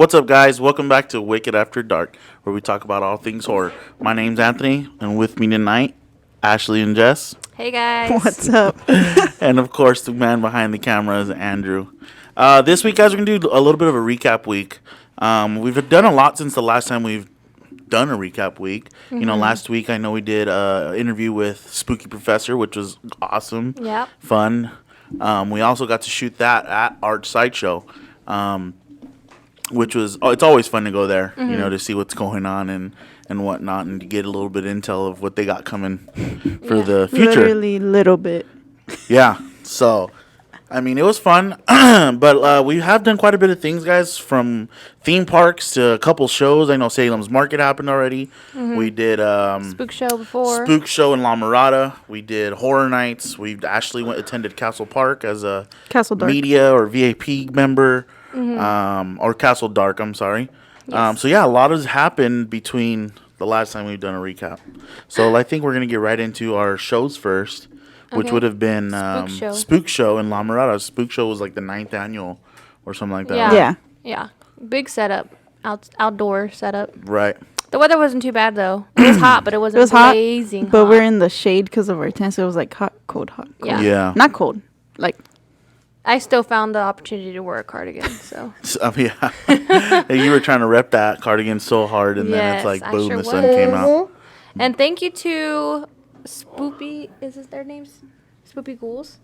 What's up, guys? Welcome back to Wicked After Dark, where we talk about all things horror. My name's Anthony, and with me tonight, Ashley and Jess. Hey, guys. What's up? And, of course, the man behind the camera is Andrew. This week, guys, we're going to do a little bit of a recap week. We've done a lot since the last time we've done a recap week. Mm-hmm. You know, last week, I know we did an interview with Spooky Professor, which was awesome. Yep. Fun. We also got to shoot that at Art Sideshow. Which was, it's always fun to go there, you know, to see what's going on and whatnot, and to get a little bit of intel of what they got coming for the future. Literally little bit. Yeah. So, I mean, it was fun, but we have done quite a bit of things, guys, from theme parks to a couple shows. I know Salem's Market happened already. Mm-hmm. We did Spook Show before. Spook Show in La Mirada. We did Horror Nights. We actually attended Castle Park as a Castle Dark. media or VIP member. Mm-hmm. Or Castle Dark, I'm sorry. Yes. So, yeah, a lot has happened between the last time we've done a recap. So, I think we're going to get right into our shows first, which would have been Spook Show in La Mirada. Spook Show was like the 9th annual or something like that. Yeah. Big setup. Outdoor setup. Right. The weather wasn't too bad, though. It was hot, but it wasn't blazing hot. But we're in the shade because of our tent, so it was like hot, cold, hot, cold. Yeah. Not cold. Like... I still found the opportunity to wear a cardigan, so. Yeah. You were trying to rep that cardigan so hard, and then it's like, boom, the sun came out. And thank you to Spoopy, is this their names? Spoopy Ghouls.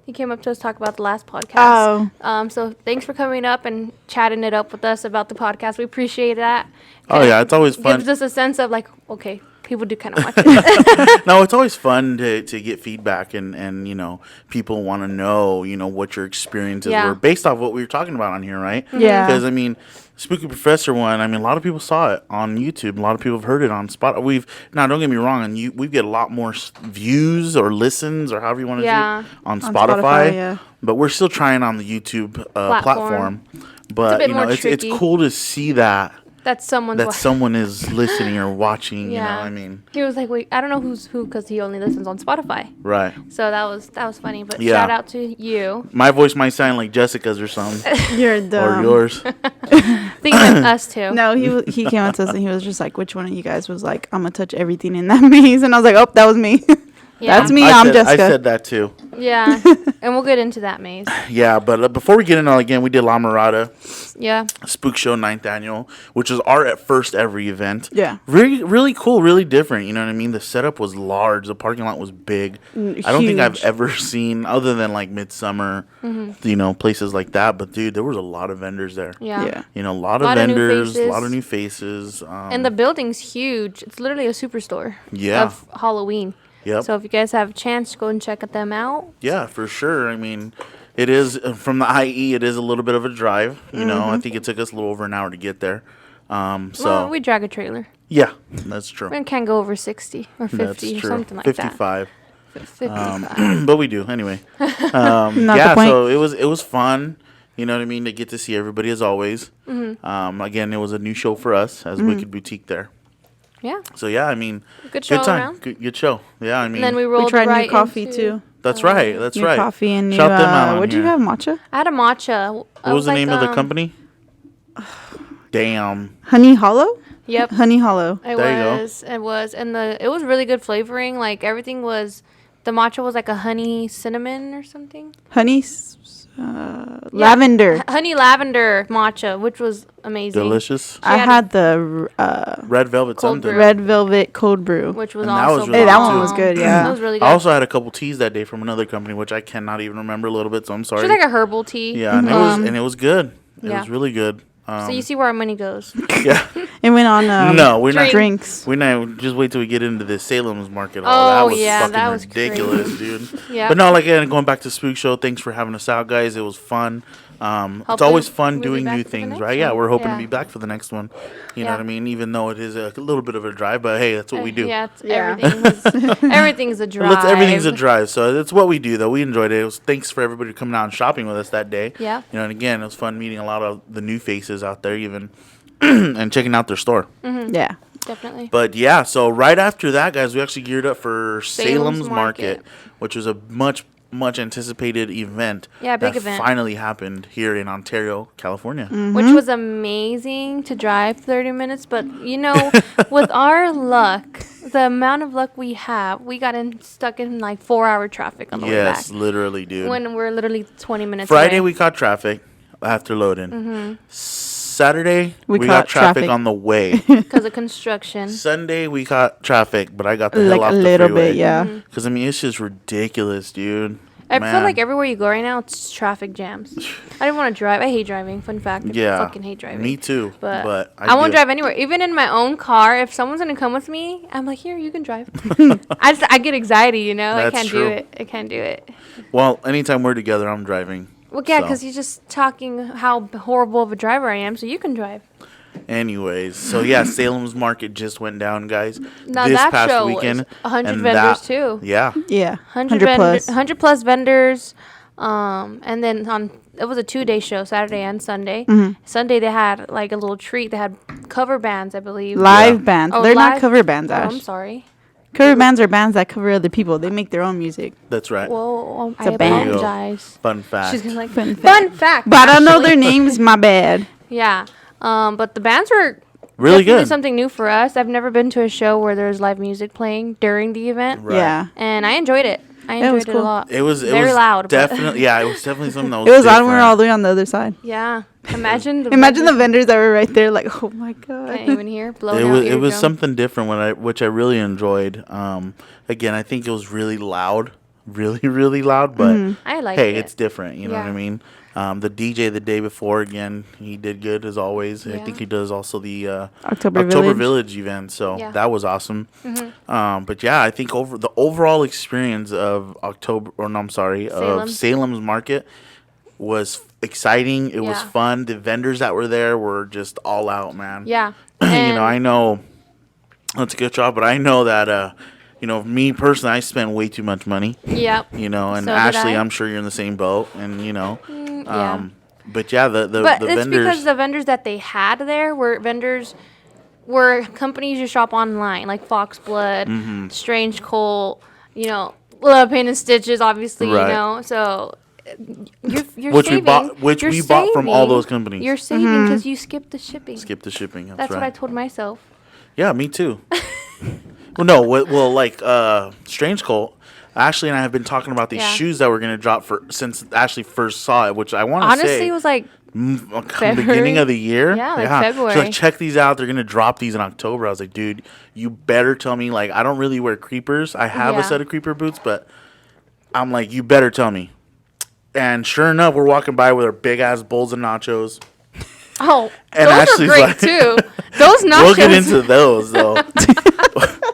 He came up to us to talk about the last podcast. Oh. So thanks for coming up and chatting it up with us about the podcast. We appreciate that. Oh, yeah, it's always fun. Gives us a sense of like, okay, people do kind of watch it. No, it's always fun to get feedback and you know, people want to know, you know, what your experiences were based off what we were talking about on here, right? Yeah. Because, I mean, Spooky Professor one, I mean, a lot of people saw it on YouTube. A lot of people have heard it on Spotify. Now, don't get me wrong, we get a lot more views or listens or however you want to do it on Spotify. Yeah. But we're still trying on the YouTube platform. But, you know, it's cool to see that someone is listening or watching, you know, I mean. He was like, wait, I don't know who's who because he only listens on Spotify. Right. So that was funny, but shout out to you. My voice might sound like Jessica's or something. You're dumb. Or yours. Thinking of us too. No, he came up to us and he was just like, which one of you guys was like, I'm going to touch everything in that maze? And I was like, oh, that was me. Yeah. That's me. I'm Jessica. I said that too. Yeah. And we'll get into that maze. Yeah, but before we get into it again, we did La Mirada. Yeah. Spook Show 9th Annual, which is our first ever event. Yeah. Really, really cool, really different. You know what I mean? The setup was large. The parking lot was big. Huge. I don't think I've ever seen, other than like Midsummer, you know, places like that. But, dude, there was a lot of vendors there. Yeah. You know, a lot of vendors, a lot of new faces. And the building's huge. It's literally a superstore of Halloween. Yep. So if you guys have a chance, go and check them out. Yeah, for sure. I mean, it is, from the IE, it is a little bit of a drive. You know, I think it took us a little over an hour to get there. Well, we drag a trailer. Yeah, that's true. We can't go over 60 or 50 or something like 55. that. 55. But we do, anyway. So it was fun. You know what I mean? To get to see everybody as always. Mm-hmm. Again, it was a new show for us as Wicked Boutique there. Yeah. So, yeah, I mean, good show time. Around. Good show. Yeah, I mean. And then we tried new coffee, too. That's right. That's new right. Coffee and new, shout them out. What'd you have, matcha? I had a matcha. What was the name of the company? Damn. Honey Hollow? Yep. Honey Hollow. It was. And it was really good flavoring. Like, everything was, the matcha was like a honey cinnamon or something. Honey lavender. Honey lavender matcha, which was amazing. Delicious. I had the red velvet cold something. brew. Red velvet cold brew. Which was And awesome. That one was good, yeah. That was really good. I also had a couple teas that day from another company, which I cannot even remember a little bit, so I'm sorry. It was like a herbal tea. Yeah, and it was good. It was really good. So you see where our money goes. Yeah. It went on no, we're not drinks. We're not. Just wait till we get into the Salem's Market. Oh, that was fucking ridiculous, dude. Yeah. But no, like again, going back to Spook Show. Thanks for having us out, guys. It was fun. It's always fun doing new things, right? Yeah, we're hoping to be back for the next one. You know what I mean? Even though it is a little bit of a drive, but hey, that's what we do. Yeah, everything's a drive. Everything's a drive, so that's what we do, though. We enjoyed it. It was thanks for everybody coming out and shopping with us that day. Yeah. You know, and again, it was fun meeting a lot of the new faces out there, even and checking out their store. Mm-hmm. Yeah. Definitely. But yeah, so right after that, guys, we actually geared up for Salem's Market, which was a much much anticipated event Yeah, big that event. finally happened here in Ontario, California. Which was amazing to drive 30 minutes. But, with our luck, the amount of luck we have, we got stuck in like 4-hour traffic on the way back. Yes, literally, dude. When we're literally 20 minutes Friday away. we caught traffic after loading. Saturday we got caught traffic traffic. on the way. Because of construction. Sunday we caught traffic, but I got the hell Like off a the little freeway. bit, yeah. Because I mean, it's just ridiculous, dude. I Man. feel like everywhere you go right now, it's traffic jams. I didn't want to drive. I hate driving. Fun fact. Yeah, I fucking hate driving. Me too. But I won't do. drive anywhere. Even in my own car, if someone's going to come with me, I'm like, here, you can drive. I get anxiety, I That's can't true. do it. I can't do it. Well, anytime we're together, I'm driving. Well, yeah, So. because you're just talking how horrible of a driver I am, so you can drive. Anyways, so yeah, Salem's Market just went down, guys. Now this that past show weekend, was 100 and vendors too. Yeah, Yeah. 100 plus vendors. And then it was a 2-day show, Saturday and Sunday. Sunday they had like a little treat. They had cover bands, I believe. Live bands. Oh, They're not live- cover bands, Oh, Ash. I'm sorry. Cover bands are bands that cover other people. They make their own music. that's right. Whoa, I a band. apologize. Fun fact. She's gonna like Fun fun fact. But I don't know actually. their names. My bad. Yeah. But the bands were Really definitely good. something new for us. I've never been to a show where there's live music playing during the event, Right. Yeah. and I enjoyed it. I It was enjoyed it cool. a lot. It was very loud. but- Definitely, yeah, it was definitely something that was. It was on. different. We were all the way on the other side. Yeah. Imagine the Imagine the vendors that were right there, like, oh my god. Can't even hear. Blowing It out was eardrum. something different which I really enjoyed. Again, I think it was really loud, really loud. But I like hey, it. it's different. You know what I Yeah. mean? The DJ the day before, again, he did good as always. I Yeah. think he does also the October Village event, so Yeah. that was awesome. But yeah, I think the overall experience of Salem's Market was exciting. It was Yeah. fun. The vendors that were there were just all out, man. Yeah. I know that's a good job, but I know that me personally, I spent way too much money. Yep. And So did Ashley, I. I'm sure you're in the same boat, and Yeah. but yeah, the But it's vendors. because the vendors that they had there were companies you shop online, like Foxblood, Strange Coal, Love Pain and Stitches, obviously, Right. So you're Which saving. we bought from all those companies. You're saving because you skipped the shipping. Skip the shipping. That's what I right. told myself. Yeah, me too. Like Strange Colt. Ashley and I have been talking about these Yeah. shoes that we're gonna drop since Ashley first saw it, which I want to Honestly, say it was like beginning February. of the year. Yeah, like She's February. like, check these out. They're gonna drop these in October. I was like, dude, you better tell me. Like, I don't really wear creepers. I have Yeah. a set of creeper boots, but I'm like, you better tell me. And sure enough, we're walking by with our big ass bowls of nachos. oh, And those Ashley's are great like- too. Those nachos. We'll get into those though.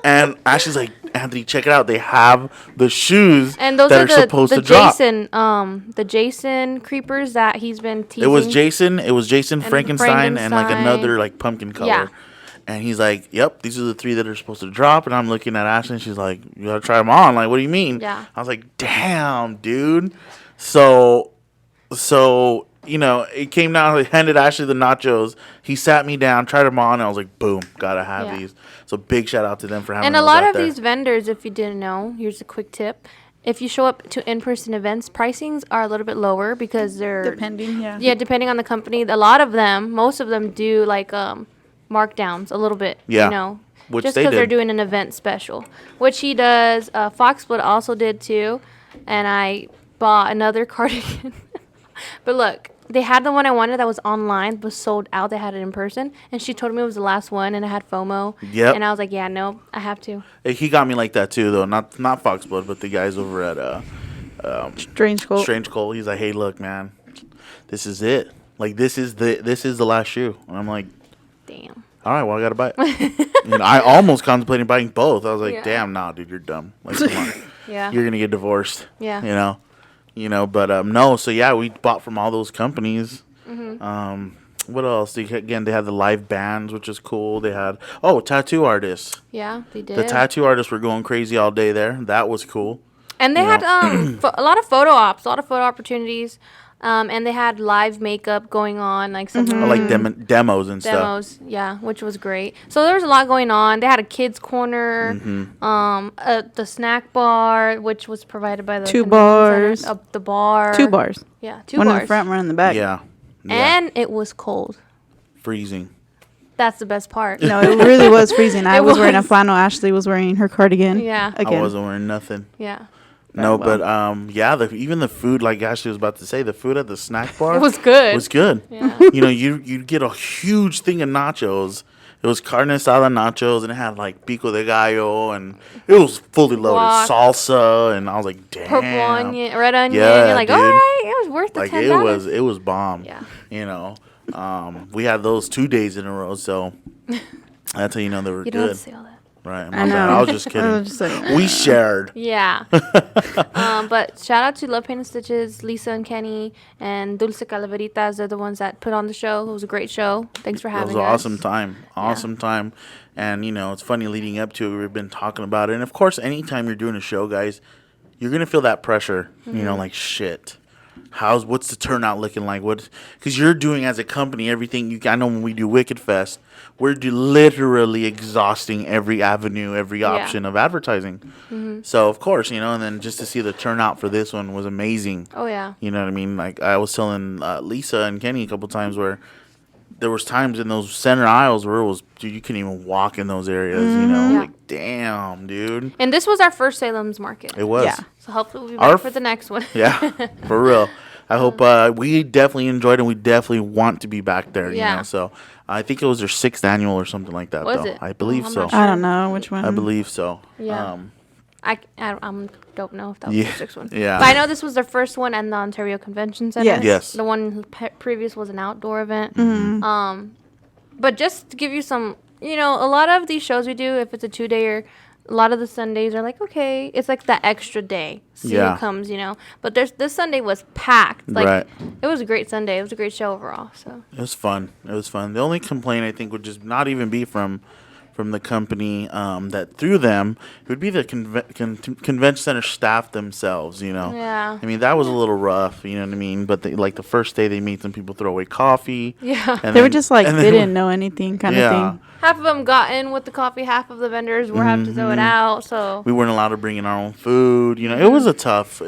And Ashley's like, Anthony, check it out. They have the shoes and those that are are supposed the to drop. the Jason creepers that he's been teasing. It was Jason Frankenstein, and like Frankenstein. another like pumpkin color. Yeah. And he's like, "Yep, these are the 3 that are supposed to drop." And I'm looking at Ashley, and she's like, "You gotta try them on." Like, what do you mean? Yeah. I was like, "Damn, dude." So it came down. I handed Ashley the nachos. He sat me down, tried them on, and I was like, "Boom, gotta have Yeah. these." So big shout out to them for having. And a those lot out of there. these vendors, if you didn't know, here's a quick tip. If you show up to in-person events, pricings are a little bit lower because they're Depending, yeah. yeah, depending on the company. A lot of them, most of them do like markdowns a little bit. Yeah. Which just they because they're did. doing an event special, which he does. Foxblood also did too, and I bought another cardigan. But look, they had the one I wanted that was online, but sold out. They had it in person, and she told me it was the last one, and I had FOMO. Yep. And I was like, yeah, no, I have to. He got me like that too, though. Not Foxblood, but the guys over at Strange Colt. Strange Cole. He's like, "Hey, look, man, this is it. Like, this is the last shoe." And I'm like, Damn. "All right, well, I gotta buy it." I almost contemplated buying both. I was like, Yeah. "Damn, nah, dude, you're dumb. Like, come on, Yeah. you're gonna get divorced." Yeah. But no. So yeah, we bought from all those companies. Mm-hmm. What else? They had the live bands, which is cool. They had tattoo artists. Yeah, they did. The tattoo artists were going crazy all day there. That was cool. And they you had know. a lot of photo ops, a lot of photo opportunities. And they had live makeup going on, like some Or like demos and stuff. demos, yeah, which was great. So there was a lot going on. They had a kids corner, the snack bar, which was provided by the 2 convention bars. center, the bar, 2 bars. yeah, 2 One bars, in the front, one in the back. Yeah. and it was cold. Freezing. That's the best part. No, it really was freezing. I It was wearing a was. flannel. Ashley was wearing her cardigan. Yeah. Again. I wasn't wearing nothing. Yeah, No, well. but yeah, even the food, like Ashley was about to say, the food at the snack bar it was good. was good. Yeah. You know, you'd get a huge thing of nachos. It was carne asada nachos, and it had like pico de gallo, and it was fully loaded Guac. salsa, and I was like, damn, Purple onion, red onion. Yeah, You're like, dude. all right, it was worth the like $10. it was bomb. Yeah. You know, we had those 2 days in a row, so that's how you know they were You don't have good. to say all that. Right? I know. I was just I kidding. was just like, We shared. Yeah. But shout out to Love Paint and Stitches, Lisa and Kenny, and Dulce Calaveritas. They're the ones that put on the show. It was a great show. Thanks for It having was an us. awesome time. Awesome time. And, you know, it's funny leading up to it. We've been talking about it. And, of course, anytime you're doing a show, guys, you're going to feel that pressure. You know, like, shit. What's the turnout looking like? Because you're doing as a company everything. I know when we do Wicked Fest, we're literally exhausting every avenue, every option of advertising. So, of course, you know, and then just to see the turnout for this one was amazing. Oh, yeah. You know what I mean? Like, I was telling Lisa and Kenny a couple times where there was times in those center aisles where it was, dude, you couldn't even walk in those areas, you know? Yeah. Like, damn, dude. And this was our first Salem's Market. It was. Yeah. So hopefully we'll be Our back for the next one. Yeah, for real. I hope we definitely enjoyed it. We definitely want to be back there, you Yeah. know? So I think it was their 6th annual or something like that, Was though. it? I believe Oh, I'm so. not sure. I don't know which one. I believe so. Yeah. I don't know if that was Yeah, the 6th one. yeah. But I know this was the first one at the Ontario Convention Center. Yes. Yes. The one previous was an outdoor event. Mm-hmm. But just to give you some, you know, a lot of these shows we do, if it's a 2-dayer, a lot of the Sundays are like, okay, it's like that extra day. See Yeah. who comes, you know. But this Sunday was packed. Like, Right. It was a great Sunday. It was a great show overall. So It was fun. It was fun. The only complaint, I think, would just not even be from the company that threw them. It would be the convention center staff themselves, you know. Yeah. I mean, that was a little rough, you know what I mean? But like the first day they made some people throw away coffee. yeah. And They were then- just like, and they then- didn't know anything kind of thing. Half of them got in with the coffee. Half of the vendors were having to throw it out. So We weren't allowed to bring in our own food. You know, it was a tough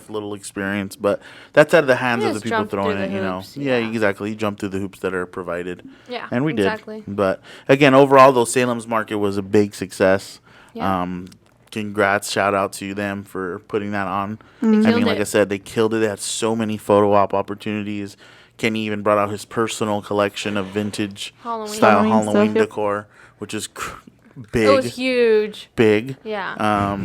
little experience, but that's out of the hands You of the just people jump throwing through it, the you know. hoops, Yeah, yeah. exactly. You jump through the hoops that are provided. yeah, And we exactly. did. But again, overall, though, Salem's Market was a big success. Yeah. Congrats, shout out to them for putting that on. They I killed mean, like it. I said, they killed it. They had so many photo op opportunities. Kenny even brought out his personal collection of vintage Halloween. style Halloween Halloween stuff, yep. decor, which is It big. was huge. Big. Yeah.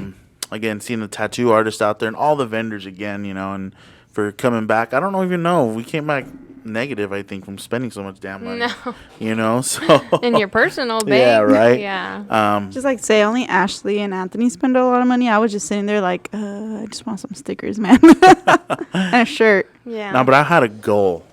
Again, seeing the tattoo artists out there and all the vendors again, you know, and for coming back. I don't even know. We came back negative, I think, from spending so much damn money. No. You know, so. In your personal bank. Yeah, right. Yeah. Just like say, only Ashley and Anthony spend a lot of money. I was just sitting there like, I just want some stickers, man. And a shirt. Yeah. No, but I had a goal.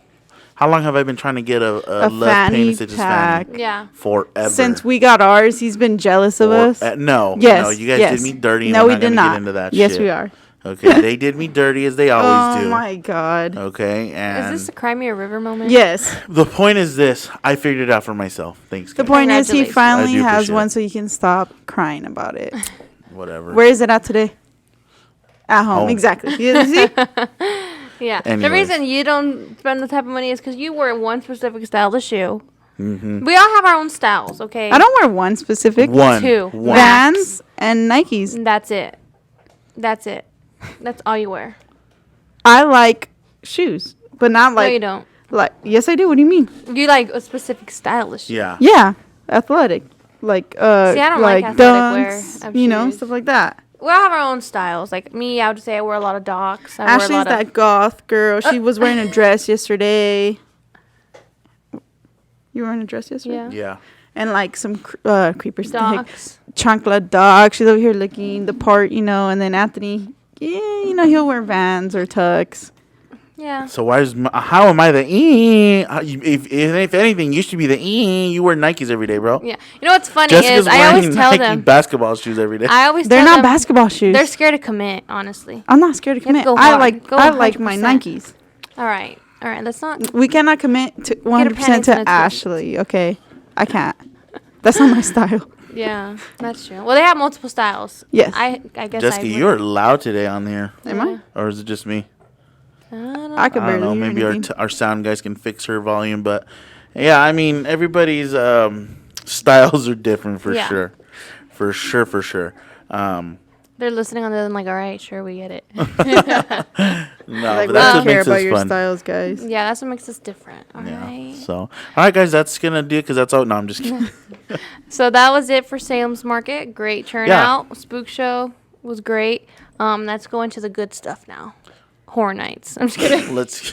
How long have I been trying to get a Love fanny Paint and Stitches pack. fanny? Yeah. Forever. Since we got ours, he's been jealous of us. No. Yes. No, you guys yes. did me dirty. And No, we're we not did gonna not. Get into that yes, shit. we are. Okay, they did me dirty as they always Oh do. my God. Okay, and Is this a Crimea River moment? Yes. the point is this: I figured it out for myself. Thanks. The guys. point is, he Congratulations. finally I do has appreciate one, it. so you can stop crying about it. Whatever. Where is it at today? At home. Home. Exactly. You see? Yeah. The Anyways. reason you don't spend the type of money is because you wear one specific style of shoe. Mm-hmm. We all have our own styles, okay? I don't wear one specific. One. Two. One. Vans and Nikes. And that's it. That's it. That's all you wear. I like shoes, but not No, you like don't. like. Yes, I do. What do you mean? You like a specific style of shoe. Yeah. Yeah, athletic, like I don't like athletic wear dunks, of you know, shoes. stuff like that. We all have our own styles. Like me, I would say I wear a lot of Docs. I wear a Ashley's lot that of goth girl. She was wearing a dress yesterday. You were wearing a dress yesterday? yeah. Yeah. And like some creepers. Docs. Chancla dog. She's over here looking the part, you know. And then Anthony, yeah, you know, he'll wear Vans or Tux. Yeah. So how am I the if anything, you should be the you wear Nikes every day, bro. Yeah. You know what's funny Jessica's is I always wearing tell Nike them. basketball shoes every day. I always They're tell not them basketball shoes. they're scared to commit. Honestly. I'm not scared to You have commit. to go I hard. like Go I like my 100%. Nikes. All right. Let's not. We cannot commit to 100% panties and to a twist. Ashley. Okay, I can't. That's not my style. Yeah, that's true. Well, they have multiple styles. Yes. I guess. Jessica, you're loud today on here. Am I? Or is it just me? I could I barely don't know. hear Maybe anything. our sound guys can fix her volume, but yeah, I mean everybody's styles are different for Yeah. sure, for sure. They're listening on the other end like, all right, sure, we get it. No, Like, but we that's don't what care makes about us your fun. styles, guys. Yeah, that's what makes us different. All right. Yeah. So, all right, guys, that's gonna do it because that's out. No, I'm just kidding. So that was it for Salem's Market. Great turnout. Spook Show was great. Let's go into the good stuff now. Horror Nights. I'm just kidding. Let's.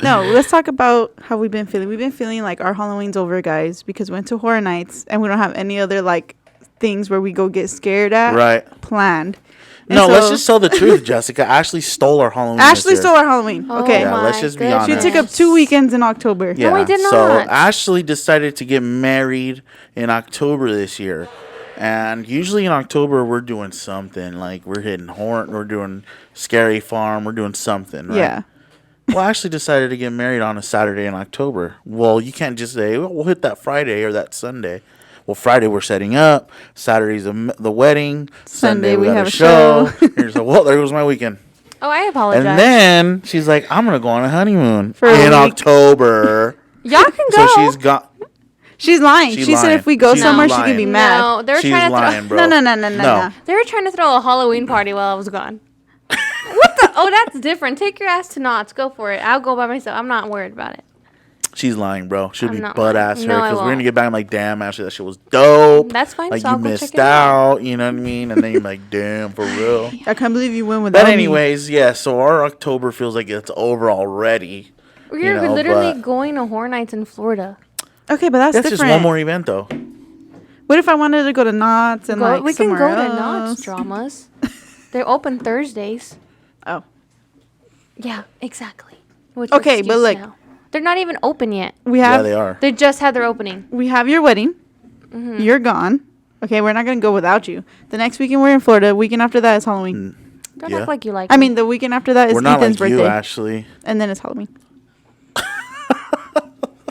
No, let's talk about how we've been feeling. We've been feeling like our Halloween's over, guys, because we went to Horror Nights and we don't have any other like things where we go get scared at Right. planned. And No, let's so- just tell the truth, Jessica. Ashley stole our Halloween. Ashley this year. stole our Halloween. Oh Okay. Yeah, my let's just be goodness. She honest. took up 2 weekends in October. Yeah. No, I did So not. Ashley decided to get married in October this year. And usually in October we're doing something. Like we're hitting Horn, we're doing Scary Farm, we're doing something, right? Yeah. Well, Ashley decided to get married on a Saturday in October. Well, you can't just say, well, we'll hit that Friday or that Sunday. Well, Friday we're setting up. Saturday's the wedding. Sunday we have a show. Here's well, there goes my weekend. Oh, I apologize. And then she's like, I'm going to go on a honeymoon For a in week. October. Y'all can So go. she's got. She's lying. She's She said lying. if we go She's somewhere, she lying. can be mad. No, they were She's trying to lying, throw. bro. No. They were trying to throw a Halloween party while I was gone. What the? Oh, that's different. Take your ass to Knott's. Go for it. I'll go by myself. I'm not worried about it. She's lying, bro. She'll I'm be not butt lying. ass her No, I because we're won't. gonna get back. I'm like, damn, Ashley, that shit was dope. That's fine. Like so you I'll go check missed it out. out. You know what I mean? And then you're like, damn, for real. I can't believe you went without But me. anyways, yeah. So our October feels like it's over already. We're You know, literally but- going to Horror Nights in Florida. Okay, but that's That's different. just one more event, though. What if I wanted to go to Knott's and like We can somewhere go to else? Knott's Dramas. They're open Thursdays. Oh. Yeah, exactly. What's Okay, your but excuse look- now? They're not even open yet. We Yeah, have they are. They just had their opening. we have your wedding. Mm-hmm. You're gone. Okay, we're not gonna go without you. The next weekend we're in Florida. Weekend after that is Halloween. Don't Yeah. act like you like I me. mean, the weekend after that is We're not Ethan's like birthday, you, Ashley. and then it's Halloween.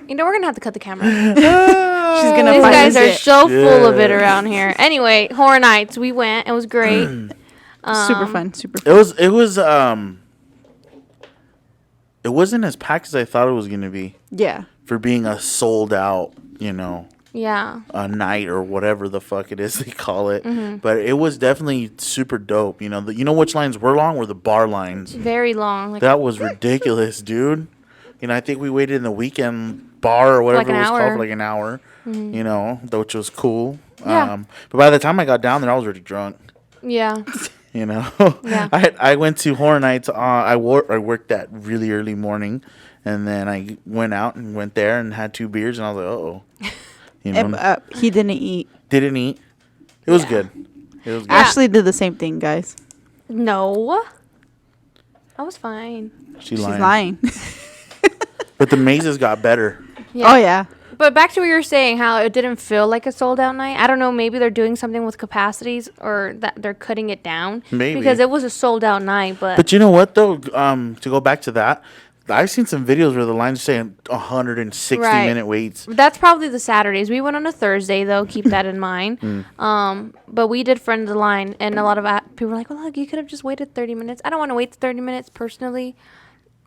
You know, we're going to have to cut the camera. She's gonna These find guys us are it. so full of it Shit. around here. Anyway, Horror Nights. We went. It was great. super fun. Super It fun. was it wasn't as packed as I thought it was gonna be Yeah. for being a sold out, you know, Yeah. a night or whatever the fuck it is they call it. Mm-hmm. But it was definitely super dope. You know, you know which lines were long were the bar lines. Very long. Like, That was ridiculous, dude. You know, I think we waited in the weekend bar or whatever an it was called hour. for like an hour. You know, which was cool. Yeah. But by the time I got down there, I was already drunk. yeah. You know, Yeah. I went to Horror Nights. I worked that really early morning, and then I went out and went there and had 2 beers, and I was like, oh, you know, He didn't eat. didn't eat. It was Yeah. good. It was good. Ashley did the same thing, guys. No. I was fine. She's She's lying. lying. But the mazes got better. Yeah. Oh yeah. But back to what you were saying, how it didn't feel like a sold out night. I don't know, maybe they're doing something with capacities or that they're cutting it down. Maybe. Because it was a sold out night, But you know what though? To go back to that, I've seen some videos where the lines saying 160 Right. minute waits. that's probably the Saturdays. We went on a Thursday though. Keep that in mind. Mm. But we did friend of the line, and a lot of people were like, "Well, look, you could have just waited 30 minutes." I don't want to wait 30 minutes personally.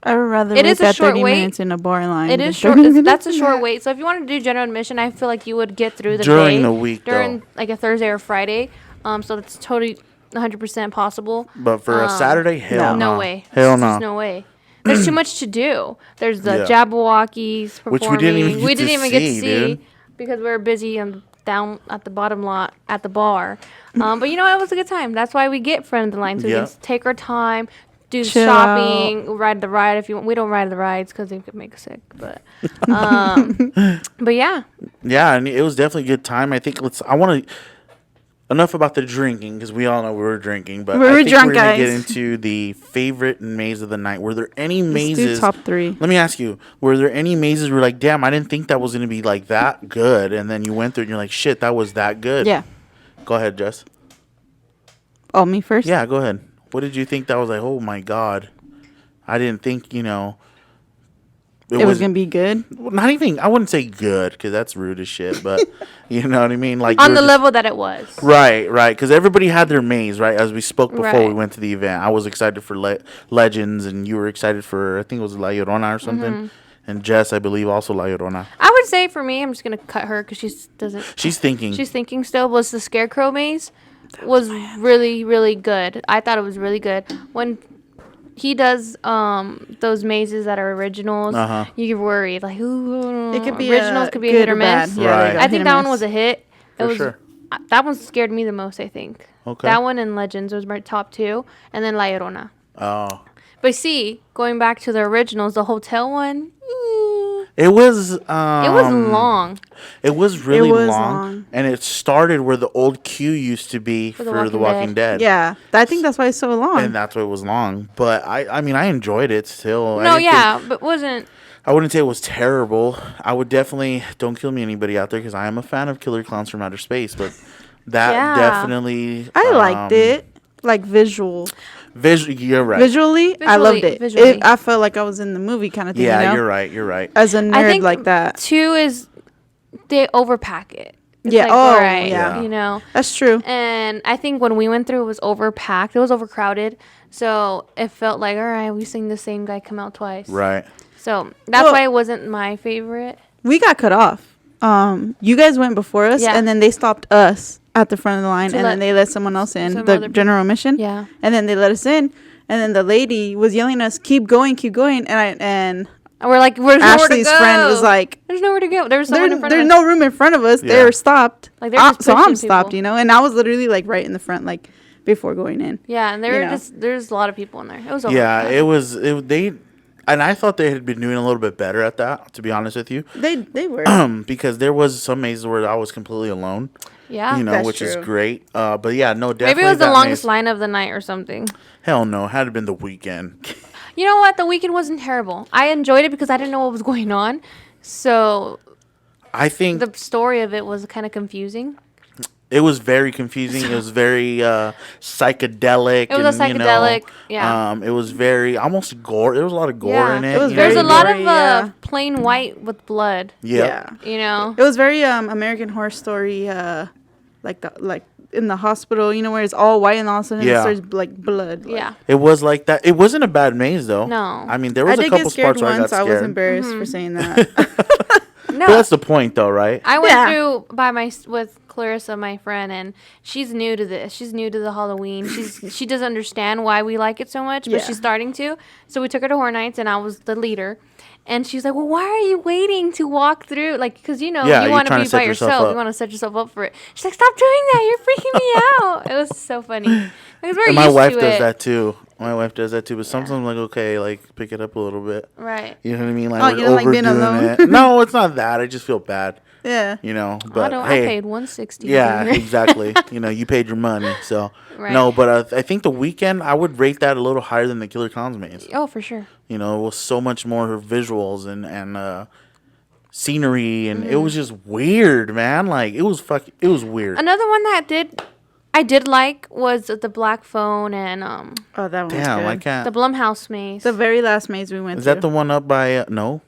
I would rather It wait is a that short 30 wait. minutes in a bar line. It than is short. 30 That's minutes a in short that. wait. So if you wanted to do general admission, I feel like you would get through the During day the week, during though. like a Thursday or Friday. So that's totally 100% possible. But for a Saturday, hell no. No way. Hell There's no. just no way. There's too much to do. There's the Yeah. Jabberwockies performing. Which we didn't even get to see, dude. because we were busy and down at the bottom lot at the bar. But you know, it was a good time. That's why we get friend of the line. So we Yeah. can take our time, do Chill shopping, ride the ride if you want. We don't ride the rides because they could make us sick. But yeah. Yeah, and it was definitely a good time. I think I want to enough about the drinking because we all know we were drinking, but We I were think drunk, we're gonna get guys. into the favorite maze of the night. Were there any Let's do mazes? top 3. Let me ask you: were there any mazes where you're like, damn, I didn't think that was gonna be like that good, and then you went through and you're like, shit, that was that good? Yeah. Go ahead, Jess. Oh, me first? Yeah, go ahead. What did you think that was like? Oh my god, I didn't think, It was gonna be good. not even. I wouldn't say good because that's rude as shit. But you know what I mean. Like On you the were level that it was. right. Because everybody had their maze, right? As we spoke before we Right. went to the event, I was excited for Legends, and you were excited for I think it was La Llorona or something. Mm-hmm. And Jess, I believe, also La Llorona. I would say for me, I'm just gonna cut her because she doesn't. She's thinking. She's thinking still. Was the Scarecrow maze was really really good. I thought it was really good when he does those mazes that are originals. You get worried like ooh, It could be originals a could be a good hit or or bad. miss. Yeah, Right. there you go. I Hit think or that one miss. was a hit. It For was sure. that one scared me the most. I think Okay. that one and Legends was my top two, and then La Llorona. Oh. But see, going back to the originals, the hotel one. It was. It was long. It was really was long, long. and it started where the old queue used to be for The Walking Dead. Yeah, I think that's why it's so long. And that's why it was long. But I mean, I enjoyed it still. No, yeah, but wasn't. I wouldn't say it was terrible. I would definitely, don't kill me anybody out there because I am a fan of Killer Clowns from Outer Space, but that Yeah. definitely. I liked it, like visual. You're right. Visually, I loved it. Visually. I felt like I was in the movie kind of thing. Yeah, you know? you're right. You're right. As a I nerd think like that. Two is they overpack it. It's Yeah, like, oh, alright, yeah. you know. That's true. And I think when we went through, it was overpacked. It was overcrowded, so it felt like all right, we've seen the same guy come out twice. Right. So that's Well- why it wasn't my favorite. We got cut off. You guys went before us, Yeah. and then they stopped us at the front of the line, To and let then they let someone else in, some the other general admission. Yeah. And then they let us in, and then the lady was yelling at us, "Keep going, keep going!" And And we're like, where's nowhere to Ashley's go? friend was like, there's nowhere to go. There was someone in front "There's of us. no room in front of us. Yeah. They're stopped." Like, they're just So I'm pushing stopped, people. and I was literally like right in the front, like before going in. Yeah, and there you were know. there's a lot of people in there. It was Yeah, overpacked. it was. And I thought they had been doing a little bit better at that, to be honest with you. They were. Because there was some mazes where I was completely alone, Yeah. That's which is true. great. But yeah, no, definitely. Maybe it was the that longest maze- line of the night or something. Hell no, had it been the weekend. You know what? The weekend wasn't terrible. I enjoyed it because I didn't know what was going on. So I think the story of it was kind of confusing. it was very confusing. It was very psychedelic. It was a psychedelic, yeah. It was very almost gore. There was a lot of gore Yeah. in it. It was you know There's what a I lot mean? of Gory, yeah. plain white with blood. Yep. You know. It was very American Horror Story, like in the hospital, where it's all white and all of a sudden Yeah. there's like blood. like- Yeah. It was like that. It wasn't a bad maze though. No. I mean, there I was a did couple get scared spots where I got once. I was scared. embarrassed for saying that. No. But that's the point, though, right? I went Yeah. through with Clarissa, my friend, and she's new to this. She's new to the Halloween. She doesn't understand why we like it so much, but Yeah. she's starting to. So we took her to Horror Nights, and I was the leader. And she's like, "Well, why are you waiting to walk through? Like, because Yeah, you you're want to trying be to set by yourself yourself. up. You want to set yourself up for it." She's like, "Stop doing that! You're freaking me out." It was so funny because we're And used my wife to does it. that too. My wife does that too. But sometimes I'm like, okay, like pick it up a little bit. Right. You know what I mean? Like Oh, we're you don't like being overdoing alone? it. No, it's not that. I just feel bad. Yeah. But I hey, paid $160. yeah, exactly. You paid your money, so Right. no. But I think the weekend I would rate that a little higher than the Killer Clowns maze. Oh, for sure. It was so much more visuals and scenery, and it was just weird, man. Like it was weird. Another one that I did like was the Black Phone and Oh, that one was Damn, good. I can't. the Blumhouse maze. The very last maze we went Is to. that the one up by no?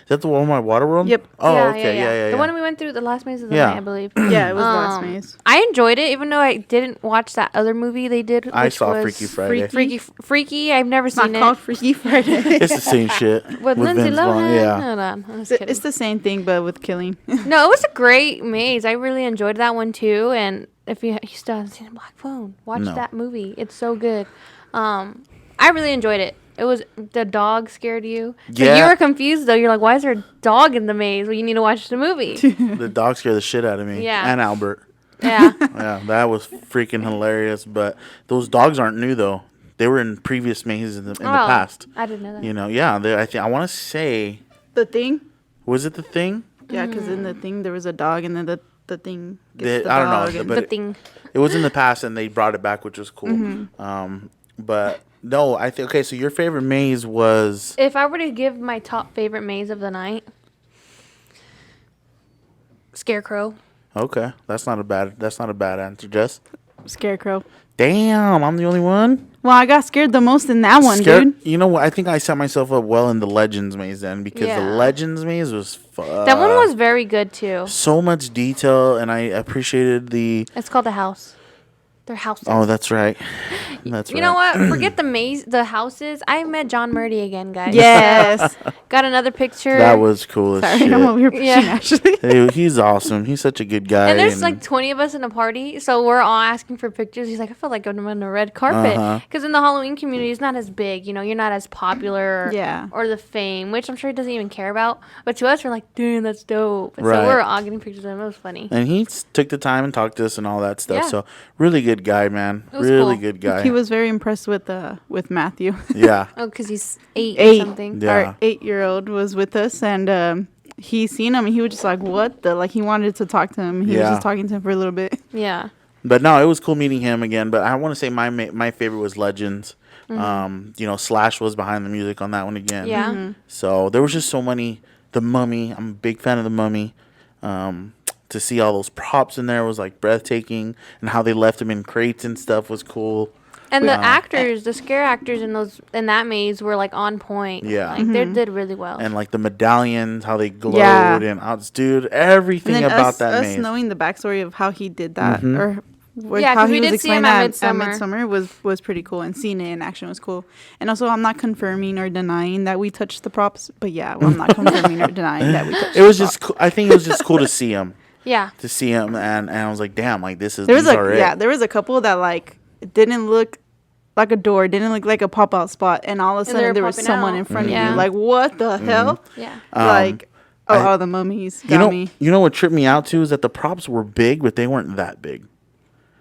Is that the one by Waterworld? Yep. Oh, Yeah, okay, yeah. The one we went through, the last maze of the Yeah. night, I believe. Yeah, it was the last maze. I enjoyed it, even though I didn't watch that other movie they did. I which saw was Freaky Friday. Freaky. I've never It's not seen called it. Freaky Friday. It's the same shit With Lindsay Vince Vaughn, Lohan. yeah. Hold on. I was kidding. It's the same thing, but with killing. No, it was a great maze. I really enjoyed that one too. And if you still haven't seen Black Phone, watch No. that movie. It's so good. I really enjoyed it. It was the dog scared you. Like, Yeah. you were confused though. You're like, why is there a dog in the maze? Well, you need to watch the movie. The dog scared the shit out of me. Yeah. And Albert. Yeah. Yeah, that was freaking hilarious. But those dogs aren't new though. They were in previous mazes in the past. I didn't know that. Yeah. I want to say, The Thing? was it the thing? Yeah, because in the Thing there was a dog, and then the Thing gets The- the I don't know, dog. and- but The it- thing. It was in the past, and they brought it back, which was cool. Mm-hmm. But no, I think okay. So your favorite maze was If I were to give my top favorite maze of the night, Scarecrow. okay. That's not a bad answer, Jess. Scarecrow. Damn, I'm the only one. Well, I got scared the most in that one, dude. You know what? I think I set myself up well in the Legends maze then because the Yeah. Legends maze was That one was very good too. so much detail, and I appreciated the. It's called the house. Their houses. Oh, that's right. That's right. You know what? Forget the houses. I met John Murdy again, guys. Yes. Got another picture. That was cool as Sorry, shit. I'm over here pushing, Yeah. actually. Hey, he's awesome. He's such a good guy. And there's like 20 of us in a party, so we're all asking for pictures. He's like, I feel like I'm on a red carpet. Because in the Halloween community, it's not as big. You know, you're not as popular Yeah. or the fame, which I'm sure he doesn't even care about. But to us, we're like, dude, that's dope. Right. So we're all getting pictures of him. It was funny. And he took the time and talked to us and all that stuff. Yeah. So really good guy, man. It was Really cool. good guy. He was very impressed with Matthew. Yeah. Oh, because he's 8 or Eight. something. Yeah. Our 8-year-old was with us, and he seen him, and he was just like, "What the?" Like he wanted to talk to him. He was Yeah. just talking to him for a little bit. Yeah. But no, it was cool meeting him again. But I want to say my favorite was Legends. You know, Slash was behind the music on that one again. Yeah. So there was just so many. The Mummy. I'm a big fan of the Mummy. To see all those props in there was like breathtaking, and how they left them in crates and stuff was cool. And the actors, the scare actors in that maze were like on point. Yeah. Like they did really well. And like the medallions, how they glowed, Yeah. and dude, everything And then about us, that us maze. knowing the backstory of how he did that, or Yeah, how 'cause he we was did see him explaining at that Midsummer. Midsummer was pretty cool, and seeing it in action was cool. And also, I'm not confirming or denying that we touched the props, but yeah, well, I'm not confirming or denying that we touched. It was just, I think it was just cool to see him. Yeah. To see him, and I was like, damn, like this is. There was these are it. there was a couple that like didn't look like a door, didn't look like a pop out spot, and all of a And they were sudden there was popping someone out. in front Yeah. of you. Like, what the hell? Yeah. Like, the mummies got me. You know what tripped me out too is that the props were big, but they weren't that big.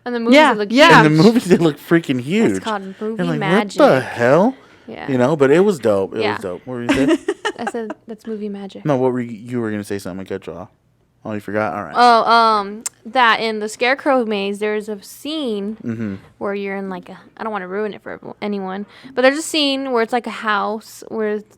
And the movies Yeah, look yeah. In the movies, they look freaking huge. It's called movie And like, magic. what the hell? Yeah. You know, but it was dope. It Yeah. was dope. What were you saying? I said that's movie magic. No, what were you were gonna say something? I cut you off. Oh, you forgot. All right. Oh, that in the Scarecrow maze, there's a scene where you're in like I don't want to ruin it for anyone, but there's a scene where it's like a house where it's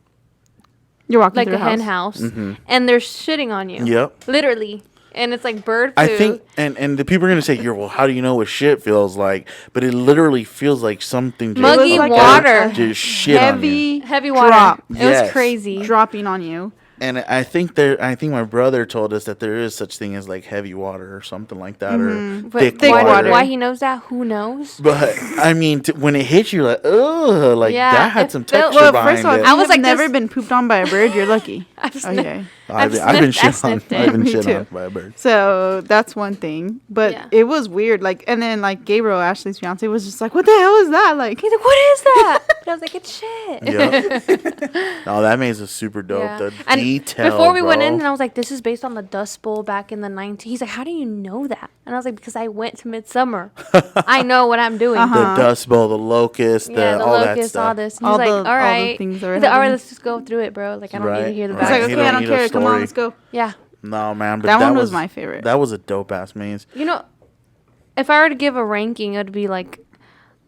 You're walking like through a hen house, and they're shitting on you. Yep. Literally. And it's like bird food. I think, and the people are gonna say, well, how do you know what shit feels like?" But it literally feels like something just Muggy like water. just shit on you. Heavy water. drop. It Yes. was crazy. dropping on you. And I think my brother told us that there is such thing as like heavy water or something like that, or But thick thick why, water. why he knows that, who knows? But I mean, when it hits you, like, ugh, like Yeah, that had it some felt- texture Well, behind first of all, it. if I you was have like never this- been pooped on by a bird, you're lucky. I've I've been I shit on. sniffed it. I've been Me shit too. on by a bird. So that's one thing. But Yeah. it was weird. Like, and then like Gabriel, Ashley's fiance, was just like, "What the hell is that?" Like, He's like, what is that? And I was like, it's shit. Yep. No, that maze is super dope. Yeah. The And detail. before we went bro. in, and I was like, this is based on the Dust Bowl back in the 90s. He's like, how do you know that? And I was like, because I went to Midsummer. I know what I'm doing. the Dust Bowl, the locust, Yeah, the all that locust, stuff. all this. And All he's like, the- all all the right. things that were He's like, all right, happening. let's just go through it, bro. Like, I don't need to Right, hear the right. it's like, back. He okay, I don't don't need a care. Come on, story. let's go. Yeah. No, man, but That one was my favorite. That was a dope ass maze. You know, if I were to give a ranking, it would be like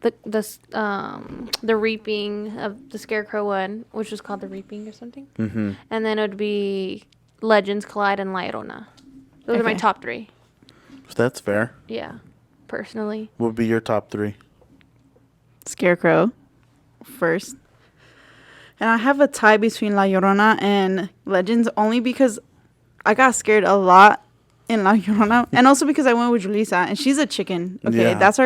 the Reaping of the Scarecrow one, which was called the Reaping or something. Mm-hmm. And then it would be Legends, Collide, and La Llorona. Those are my Okay. top 3. That's fair. Yeah, personally. What would be your top 3? Scarecrow first. And I have a tie between La Llorona and Legends only because I got scared a lot in La Llorona, and also because I went with Julissa, and she's a chicken. Okay, Yeah. that's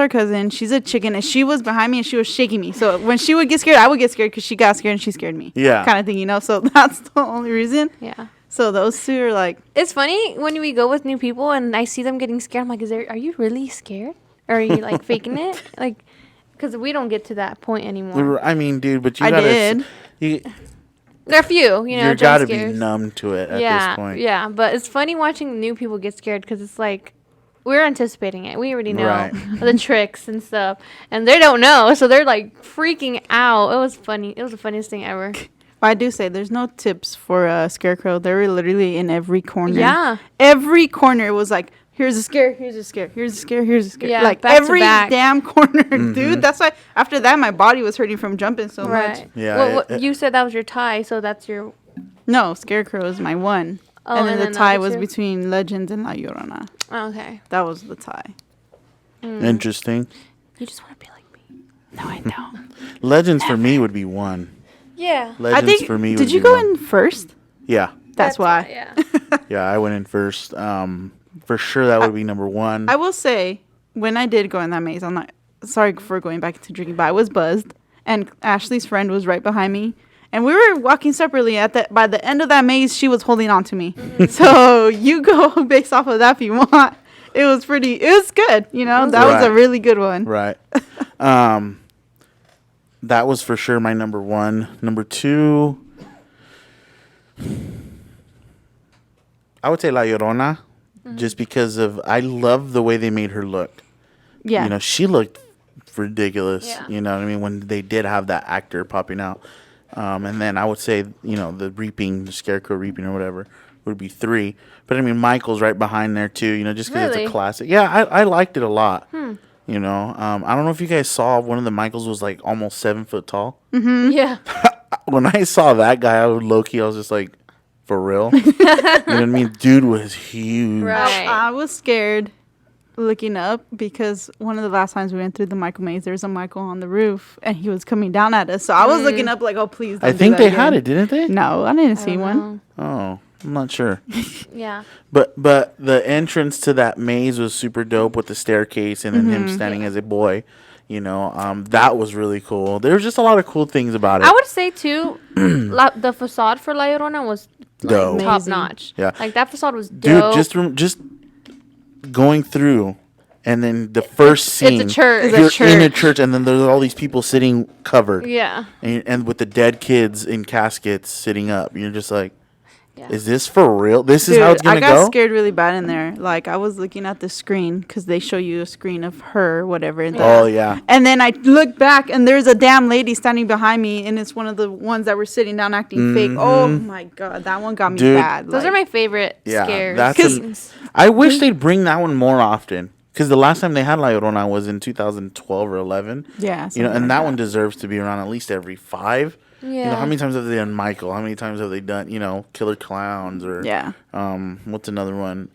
our cousin. She's a chicken, and she was behind me and she was shaking me. So when she would get scared, I would get scared because she got scared and she scared me. Yeah. kind of thing, you know. So that's the only reason. Yeah. So those two are like, It's funny when we go with new people and I see them getting scared. I'm like, are you really scared? Or are you like faking it? Like, because we don't get to that point anymore. I mean, dude, but you I gotta. did. There are a few, you know, You gotta jump be scares. numb to it at Yeah, this point. yeah. But it's funny watching new people get scared because it's like we're anticipating it. We already know Right. the tricks and stuff, and they don't know, so they're like freaking out. It was funny. It was the funniest thing ever. I do say there's no tips for Scarecrow. They were literally in every corner. Yeah. Every corner was like, here's a scare, here's a scare, here's a scare, here's a scare. Yeah, like back to every back. damn corner, Mm-hmm. dude. That's why after that my body was hurting from jumping so much. Right. Yeah, Well, you said that was your tie, so that's your. No, Scarecrow is my one. Oh, and then the tie other was two? between Legends and La Llorona. Oh, okay. That was the tie. Interesting. You just want to be like me. No, I don't. Legends for me would be 1. Yeah. Legends I think. for me. Did would you be go 1. in first? Yeah. That's why. Yeah. Yeah, I went in first. For sure, that would be number 1. I will say, when I did go in that maze, I'm not sorry for going back to drinking, but I was buzzed, and Ashley's friend was right behind me, and we were walking separately. By the end of that maze, she was holding on to me. So you go based off of that if you want. It was good. You know, that was a really good one. Right. That was for sure my number 1. Number 2, I would say La Llorona, just because I love the way they made her look. Yeah. You know, she looked ridiculous. Yeah. You know what I mean? When they did have that actor popping out. And then I would say, you know, the Scarecrow reaping or whatever would be 3. But I mean, Michael's right behind there too, you know, just because it's a classic. Yeah, I liked it a lot. You know, I don't know if you guys saw one of the Michaels was like almost 7 foot tall. Yeah. When I saw that guy, I was just like, for real? You know what I mean? Dude was huge. Right. I was scared looking up because one of the last times we went through the Michael maze, there was a Michael on the roof and he was coming down at us. So I was looking up like, oh, please don't I do think that they again. had it, didn't they? No, I didn't see one. Oh, I'm not sure. Yeah. But the entrance to that maze was super dope with the staircase and then him standing as a boy. You know, that was really cool. There was just a lot of cool things about it. I would say too, the facade for La Llorona was Dope. like, top Amazing. notch. Yeah. Like that facade was dope. Dude, just going through, and then the first scene, It's a church. you're in a church, and then there's all these people sitting covered, Yeah. and with the dead kids in caskets sitting up. You're just like, Yeah. is this for real? This Dude, is how it's gonna I got go? scared really bad in there. Like I was looking at the screen because they show you a screen of her, whatever. Oh yeah. And then I look back and there's a damn lady standing behind me, and it's one of the ones that were sitting down acting fake. Oh my god, that one got me Dude. bad. Those are my favorite Yeah, scares. that's I wish they'd bring that one more often. Because the last time they had La Llorona was in 2012 or 11. Yeah, You know, something and like that that. one deserves to be around at least every 5. You know, Yeah. how many times have they done Michael? How many times have they done, you know, Killer Clowns or Yeah. what's another one?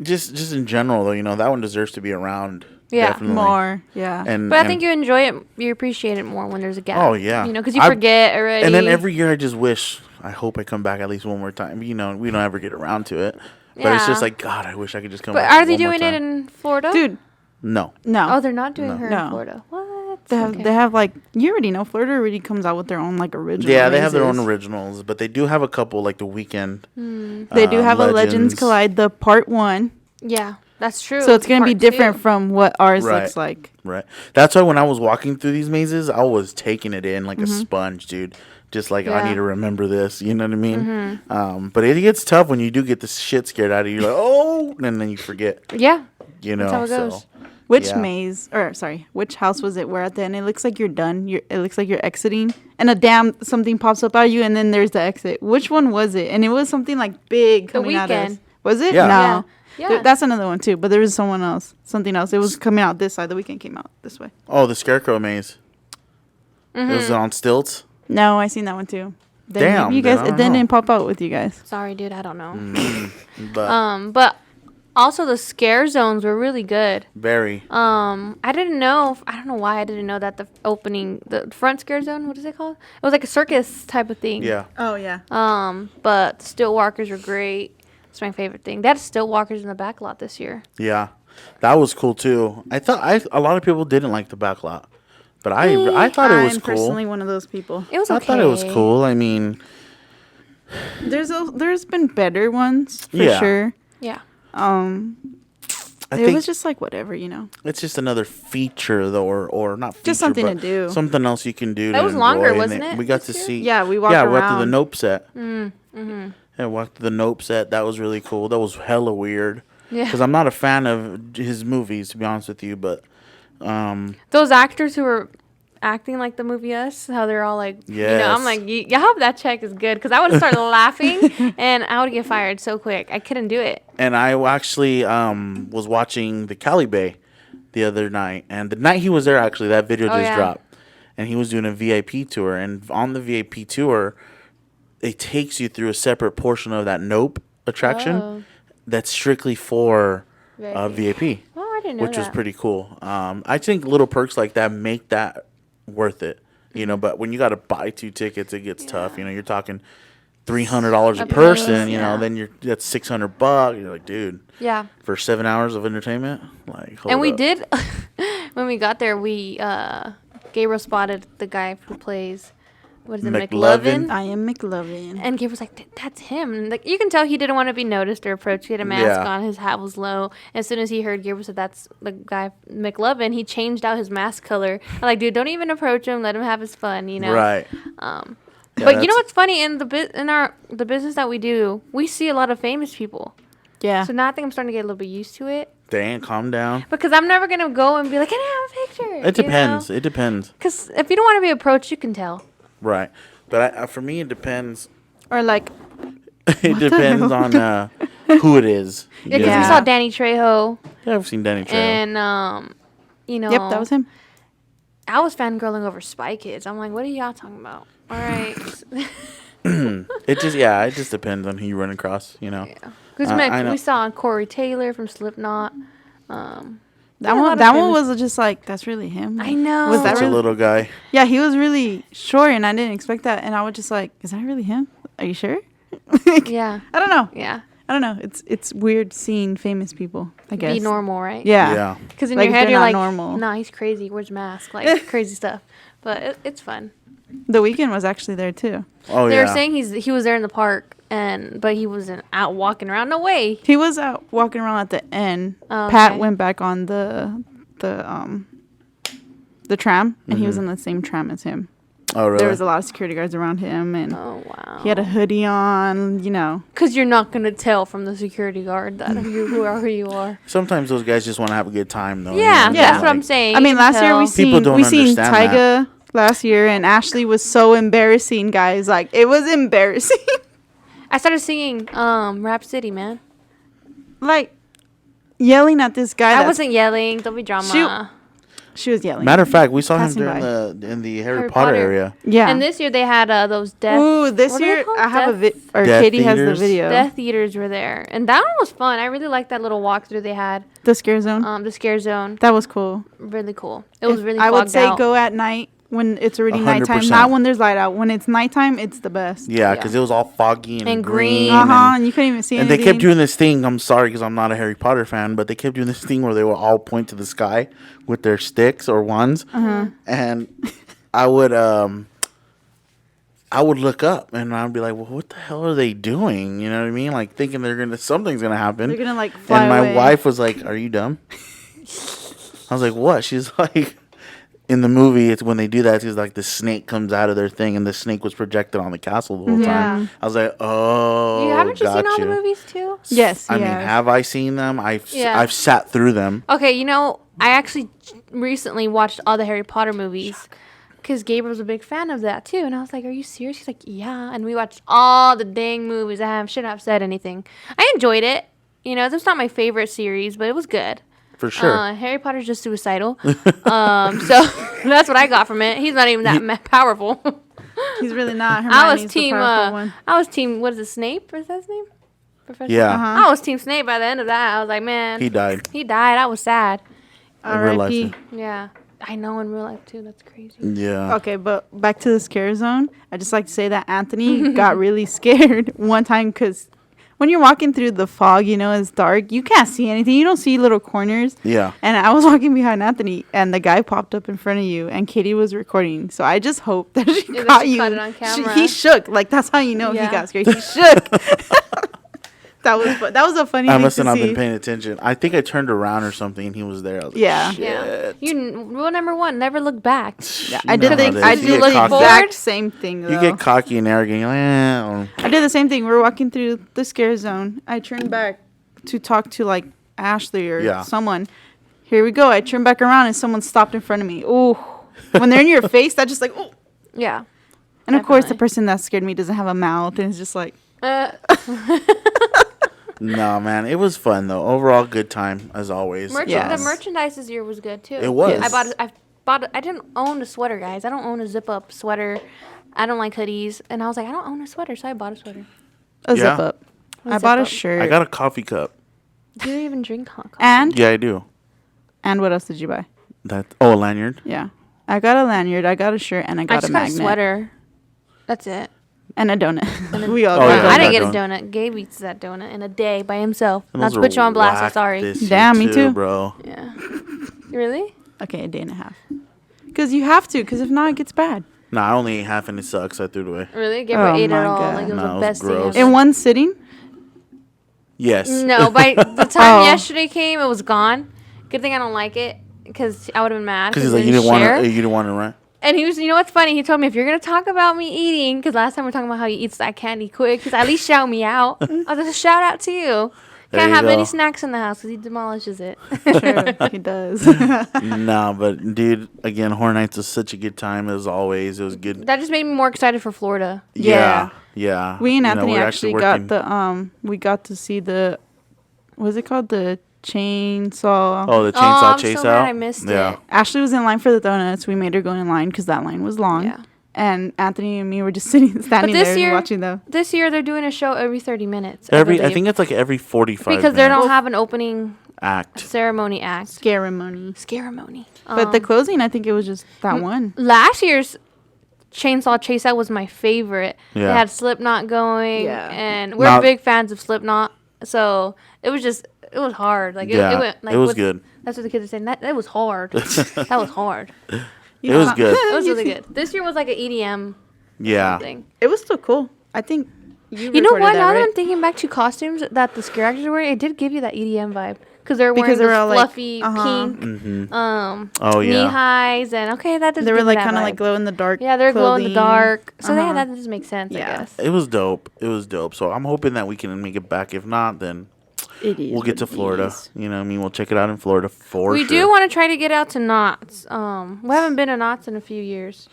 Just in general though, you know, that one deserves to be around. Yeah. Definitely. More. Yeah. And But I think you enjoy it. You appreciate it more when there's a gap. Oh, yeah. You know, because you I- forget already. And then every year I just wish, I hope I come back at least one more time. You know, we don't ever get around to it. But it's just Yeah. like, God, I wish I could just come But back are they one more doing it time. in Florida? Dude, No. no. Oh, they're not doing her No. in Florida. What? They have like, you already know, Florida already comes out with their own like original. Yeah, they have their own mazes. originals, but they do have a couple like the Weekend. They do have a Legends Collide, the part 1. Yeah, that's true. So it's going to be Part different 2. from what ours Right. looks like. Right. That's why when I was walking through these mazes, I was taking it in like a Mm-hmm. sponge, dude. Just like I Yeah. need to remember this, you know what I mean? Mm-hmm. But it gets tough when you do get the shit scared out of you, like oh, and then you forget, Yeah. you know. That's how it goes. Which Yeah. which house was it where at the end it looks like you're done? It looks like you're exiting and something pops up at you and then there's the exit. Which one was it? And it was something like big The coming at us. Weekend. Was it? Yeah. No. Yeah. That's another one too, but there was something else. It was coming out this side. The Weekend came out this way. Oh, the Scarecrow maze. Mm-hmm. It was on stilts. No, I seen that one too. Then Damn, you then guys, I it don't know. didn't pop out with you guys. Sorry, dude. I don't know. But But also the scare zones were really good. very. I didn't know. I don't know why I didn't know that the front scare zone. What is it called? It was like a circus type of thing. Yeah. Oh yeah. But stilt walkers were great. It's my favorite thing. They had stilt walkers in the back lot this year. Yeah. That was cool too. I thought a lot of people didn't like the back lot. But I thought it was I'm cool. personally one of those people. It was I okay. thought it was cool. I mean, There's been better ones for Yeah. sure. Yeah. I It think was just like whatever, you know. it's just another feature though, or not feature, Just something to but do. something else you can do. That to was longer, enjoy. wasn't And it, We got this to year? see. Yeah, we walked Yeah, we went to the around. Nope set. Yeah, walked to the Nope set. That was really cool. That was hella weird. Yeah. Because I'm not a fan of his movies, to be honest with you. But Those actors who were acting like the movie Us, how they're all like, you know, I'm Yes. like, I hope that check is good because I would start laughing and I would get fired so quick. I couldn't do it. and I actually was watching the Cali Bay the other night, and the night he was there, actually, that video Oh, just yeah. dropped, and he was doing a VIP tour, and on the VIP tour, it takes you through a separate portion of that Nope attraction Oh. that's strictly for VIP. VIP. Oh, I I didn't know which that. was pretty cool. I think little perks like that make that worth it. You know, but when you got to buy 2 tickets, it gets tough. You know, you're talking $300 a person. You know, then that's $600. You're like, dude. Yeah. For 7 hours of entertainment, like. Hold And we up. did when we got there. We Gabriel spotted the guy who plays what is it, McLovin? I am McLovin. And Gabe was like, "That's him." And like you can tell he didn't want to be noticed or approached. He had a mask on. His hat was low. As soon as he heard Gabriel said, "That's the guy McLovin," he changed out his mask color. I'm like, dude, don't even approach him. Let him have his fun. You know. Right. But you know what's funny in the business that we do, we see a lot of famous people. Yeah. So now I think I'm starting to get a little bit used to it. Dang, calm down. Because I'm never gonna go and be like, "Can I have a picture?" It depends. It depends. Because if you don't want to be approached, you can tell. Right. But for me, it depends. Or like, It depends on who it is. Yeah, because we saw Danny Trejo. Yeah, I've seen Danny Trejo. And, you know. yep, that was him. I was fangirling over Spy Kids. I'm like, what are y'all talking about? All right. It just depends on who you run across, you know. Yeah. Because we saw Corey Taylor from Slipknot. That one was just like, that's really him. I know. Was that Such a really? little guy. Yeah, he was really short, and I didn't expect that. And I was just like, is that really him? Are you sure? Yeah. I don't know. Yeah. I don't know. It's weird seeing famous people, I guess. Be normal, right? Yeah. Yeah. Because in Like, your if head, they're you're not like, normal. nah, he's crazy. Where's mask? Like, crazy stuff. But it's fun. The Weeknd was actually there, too. Oh, They yeah. were saying he was there in the park, but he wasn't out walking around. No way. He was out walking around at the end. Oh, Pat okay. went back on the tram, and he was in the same tram as him. Oh, really? There was a lot of security guards around him, and Oh, wow. he had a hoodie on, you know. Because you're not going to tell from the security guard that who you are. Sometimes those guys just want to have a good time, though. Yeah, you know? that's what Like, I'm saying. I mean, You can last year tell. People don't we seen understand Tyga last year, and Ashley was so embarrassing, guys. Like, it was embarrassing. I started singing Rap City, man. Like, yelling at this guy. I wasn't yelling. Don't be drama. She was yelling. Matter of fact, we saw him Passing during by. in the Harry Harry Potter Potter. area. Yeah. And this year they had those death. Ooh, this what are they year called? I have Death- or Death Katie has the Eaters? video. Death Eaters were there, and that one was fun. I really liked that little walkthrough they had. The scare zone. The scare zone, That was cool. really cool. It was really. I would fogged say out. go at night when it's already 100%. nighttime, not when there's light out. When it's nighttime, it's the best. Yeah, because it was all foggy and green. And you couldn't even see And anything. they kept doing this thing. I'm sorry because I'm not a Harry Potter fan, but they kept doing this thing where they would all point to the sky with their sticks or wands, and I would look up and I'd be like, "Well, what the hell are they doing?" You know what I mean? Like thinking something's gonna happen. They're gonna like fly And my away. wife was like, "Are you dumb?" I was like, "What?" She's like, "In the movie, it's when they do that. It's like the snake comes out of their thing, and the snake was projected on the castle the whole time." I was like, "Oh, Haven't you got seen all you." the movies too? Yes, I mean, yes. have I seen them? I've Yeah. I've sat through them. Okay, you know, I actually recently watched all the Harry Potter movies because Gabriel was a big fan of that too, and I was like, "Are you serious?" He's like, "Yeah," and we watched all the dang movies. I shouldn't have said anything. I enjoyed it. You know, it's not my favorite series, but it was good. For sure. Harry Potter's just suicidal. So that's what I got from it. He's not even that powerful. He's really not. I was Hermione's the team. powerful one. I was team. What is it? Snape? Is that his name? Professor. Yeah. I was team Snape. By the end of that, I was like, man, He died. He died. I was sad. In real life, R.I.P. Yeah, I know in real life too. That's crazy. Yeah. Okay, but back to the scare zone. I just like to say that Anthony got really scared one time because when you're walking through the fog, you know, it's dark. You can't see anything. You don't see little corners. Yeah. And I was walking behind Anthony, and the guy popped up in front of you, and Katie was recording. So I just hope that she Yeah, that caught she you. caught it on camera. He shook. Like, that's how you know Yeah. he got scared. He shook. That was a funny I thing must to have not see. been paying attention. I think I turned around or something, and he was there. I was like, Yeah. Shit. Yeah. Rule number 1: never look back. Yeah, You I did know how the it I is. did You the get cocky. exact same thing though. You get cocky and arrogant. You're like, I did the same thing. We were walking through the scare zone. I turned back to talk to like Ashley or someone. Here we go. I turned back around and someone stopped in front of me. Ooh. When they're in your face, that's just like, ooh. Yeah. And of course, the Definitely. person that scared me doesn't have a mouth and it's just like, No, man. It was fun, though. Overall, good time, as always. Yes. The merchandise this year was good too. It was. I didn't own a sweater, guys. I don't own a zip up sweater. I don't like hoodies, and I was like, I don't own a sweater, so I bought a sweater. a Yeah. zip up. A I zip bought a up. shirt. I got a coffee cup. Do you even drink hot coffee? and Yeah, I do. And what else did you buy? A lanyard. Yeah. I got a lanyard, I got a shirt, and I I got just a got a magnet. sweater. That's it. And a donut. We all Oh, got yeah, I donuts. didn't get a donut. donut. Gabe eats that donut in a day by himself. And Not those to were put you on blast. I'm whack sorry. this year Damn, me too. bro. Yeah. Really? Okay, a day and a half. Because you have to, because if not, it gets bad. Nah, I only ate half and it sucks. I threw it away. Really? Gabe Oh ate it my all. God. Like it was No, the it was best thing gross. ever. In one sitting? Yes. No, by the time Oh. yesterday came, it was gone. Good thing I don't like it because I would have been mad. Because he's like, you didn't want to run. And he was, you know what's funny? He told me, if you're going to talk about me eating, because last time we were talking about how he eats that candy quick, because at least shout me out. I was like, shout out to you. There Can't you have go. any snacks in the house because he demolishes it. True, he does. Nah, but dude, again, Horror Nights was such a good time as always. It was good. That just made me more excited for Florida. Yeah. We and You know, Anthony we're actually working- got the we got to see the what's it called? The chainsaw. Oh, the Oh, chainsaw I'm chase so glad out. I missed Yeah. it. Ashley was in line for the donuts. We made her go in line because that line was long. Yeah. And Anthony and me were just standing this there year- watching them. This year, they're doing a show every 30 minutes. I believe. think it's like every 45 because they minutes. don't have an opening Act. ceremony act. Ceremony. Ceremony. But the closing, I think it was just that one. Last year's Chainsaw Chase Out was my favorite. Yeah. They had Slipknot going, Yeah. and we're Now- big fans of Slipknot, so it was hard. Like Yeah, it went. Like it was with- good. That's what the kids are saying. That was hard. That was hard. It was good. It was really good. This year was like an EDM Yeah. thing. It was still cool. I think You know recorded what? Now that right? I'm thinking back to costumes that the scare actors were wearing, it did give you that EDM vibe because they're wearing Because they were this all, like, fluffy pink, Oh, knee yeah. highs, and okay, that does. They were give me like that kind of vibe. like glow in the dark. Yeah, they're glow in the clothing. dark. So yeah, Uh-huh. that does make sense. I Yeah. guess. It was dope. It was dope. So I'm hoping that we can make it back. If not, then It is we'll get to what it Florida. is. You know what I mean? We'll check it out in Florida for We sure. do want to try to get out to Knott's. We haven't been to Knott's in a few years.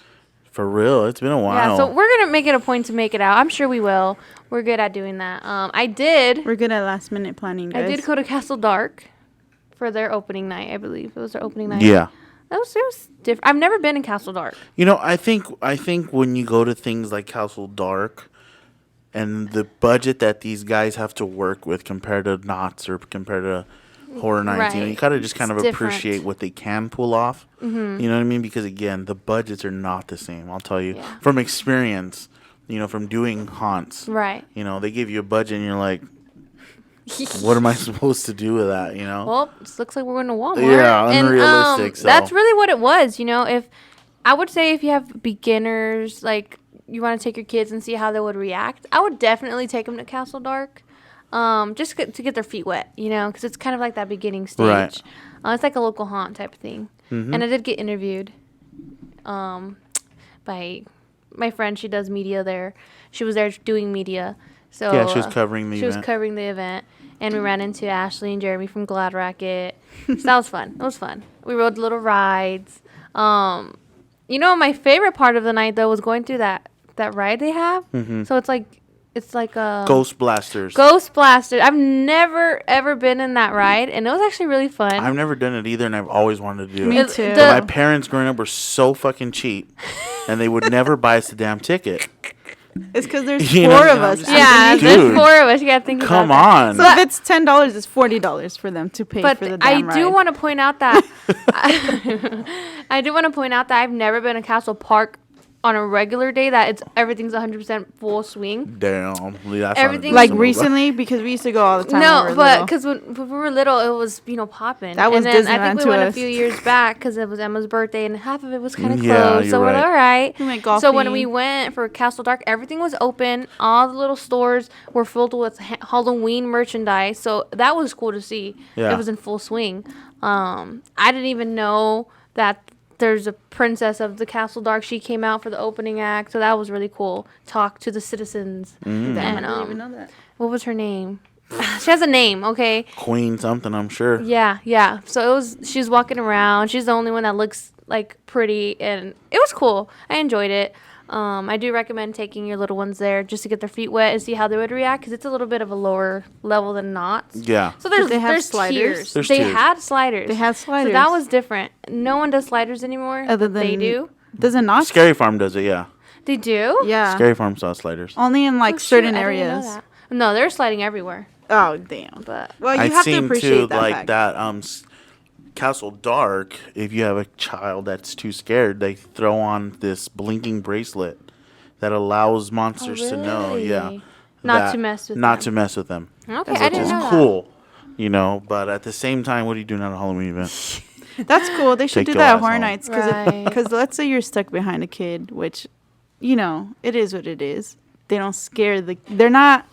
For real. It's been a while. Yeah, so we're gonna make it a point to make it out. I'm sure we will. We're good at doing that. I did We're good at last minute planning, guys. I did go to Castle Dark for their opening night. I believe it was their opening night. Yeah. It was different. I've never been in Castle Dark. You know, I think when you go to things like Castle Dark and the budget that these guys have to work with compared to Knott's or compared to Horror Nights, you know, Right. you gotta just kind It's of different. appreciate what they can pull off. Mm-hmm. You know what I mean? Because again, the budgets are not the same. I'll tell you Yeah. from experience. You know, from doing haunts. Right. You know, they give you a budget and you're like, what am I supposed to do with that? You know? Well, this looks like we're going to Walmart. Yeah, And, unrealistic, so. That's really what it was. You know, if I would say if you have beginners, like you want to take your kids and see how they would react, I would definitely take them to Castle Dark, just to get their feet wet. You know, because it's kind of like that beginning stage. Right. It's like a local haunt type of thing. Mm-hmm. And I did get interviewed, by my friend. She does media there. She was there doing media. So Yeah, she was covering the She was event. covering the event, and we ran into Ashley and Jeremy from Glad Racket. So that was fun. It was fun. We rode little rides. You know, my favorite part of the night though was going through that ride they have. Mm-hmm. So it's like a Ghost Blasters. Ghost Blaster. I've never ever been in that ride, and it was actually really fun. I've never done it either, and I've always wanted to do Me it. too. But my parents growing up were so fucking cheap, and they would never buy us the damn ticket. It's because there's You know, four of I'm us. just- yeah, Dude. there's 4 of us. You gotta think Come about on. So if it's $10, it's $40 for them to pay But for the I damn do ride. want to point out that I do want to point out that I've never been to Castle Park on a regular day that everything's 100% full swing. Damn. That's Everything- Like unreasonable. recently, because we used to go all the time. when we No, were but little. because when we were little, it was popping. That was and then I Disneyland think we to went a us. few years back because it was Emma's birthday and half of it was kind of Yeah, closed. you're So we're right. all right. We went So when golfing. we went for Castle Dark, everything was open. All the little stores were filled with Halloween merchandise. So that was cool to see. Yeah. It was in full swing. I didn't even know that there's a princess of the Castle Dark. She came out for the opening act, so that was really cool. Talk to the citizens. Mm. Damn, And I didn't even know that. what was her name? She has a name, okay? Queen something, I'm sure. Yeah. So she was walking around. She's the only one that looks like pretty, and it was cool. I enjoyed it. I do recommend taking your little ones there just to get their feet wet and see how they would react because it's a little bit of a lower level than Knott's. Yeah. So there's they have there's sliders? tiers. There's They tiers. had sliders. They had So sliders. that was different. No one does sliders anymore. Other than they do. Does it not? Scary Farm does it, yeah. They do. Yeah. Scary Farm saw sliders. Only in like Oh, shoot, certain I didn't know areas. that. No, they're sliding everywhere. Oh damn. But Well, you I've have to seen appreciate too that like fact. that Castle Dark, if you have a child that's too scared, they throw on this blinking bracelet that allows monsters to know, really? Not to mess with not them. to mess with them. Okay, Which I didn't is know cool, you know. But at the same time, what are you doing at a Halloween event? That's cool. They should Take do your that at ass Horror home. Nights Right. because let's say you're stuck behind a kid, which, you know, it is what it is. They don't scare the. They're not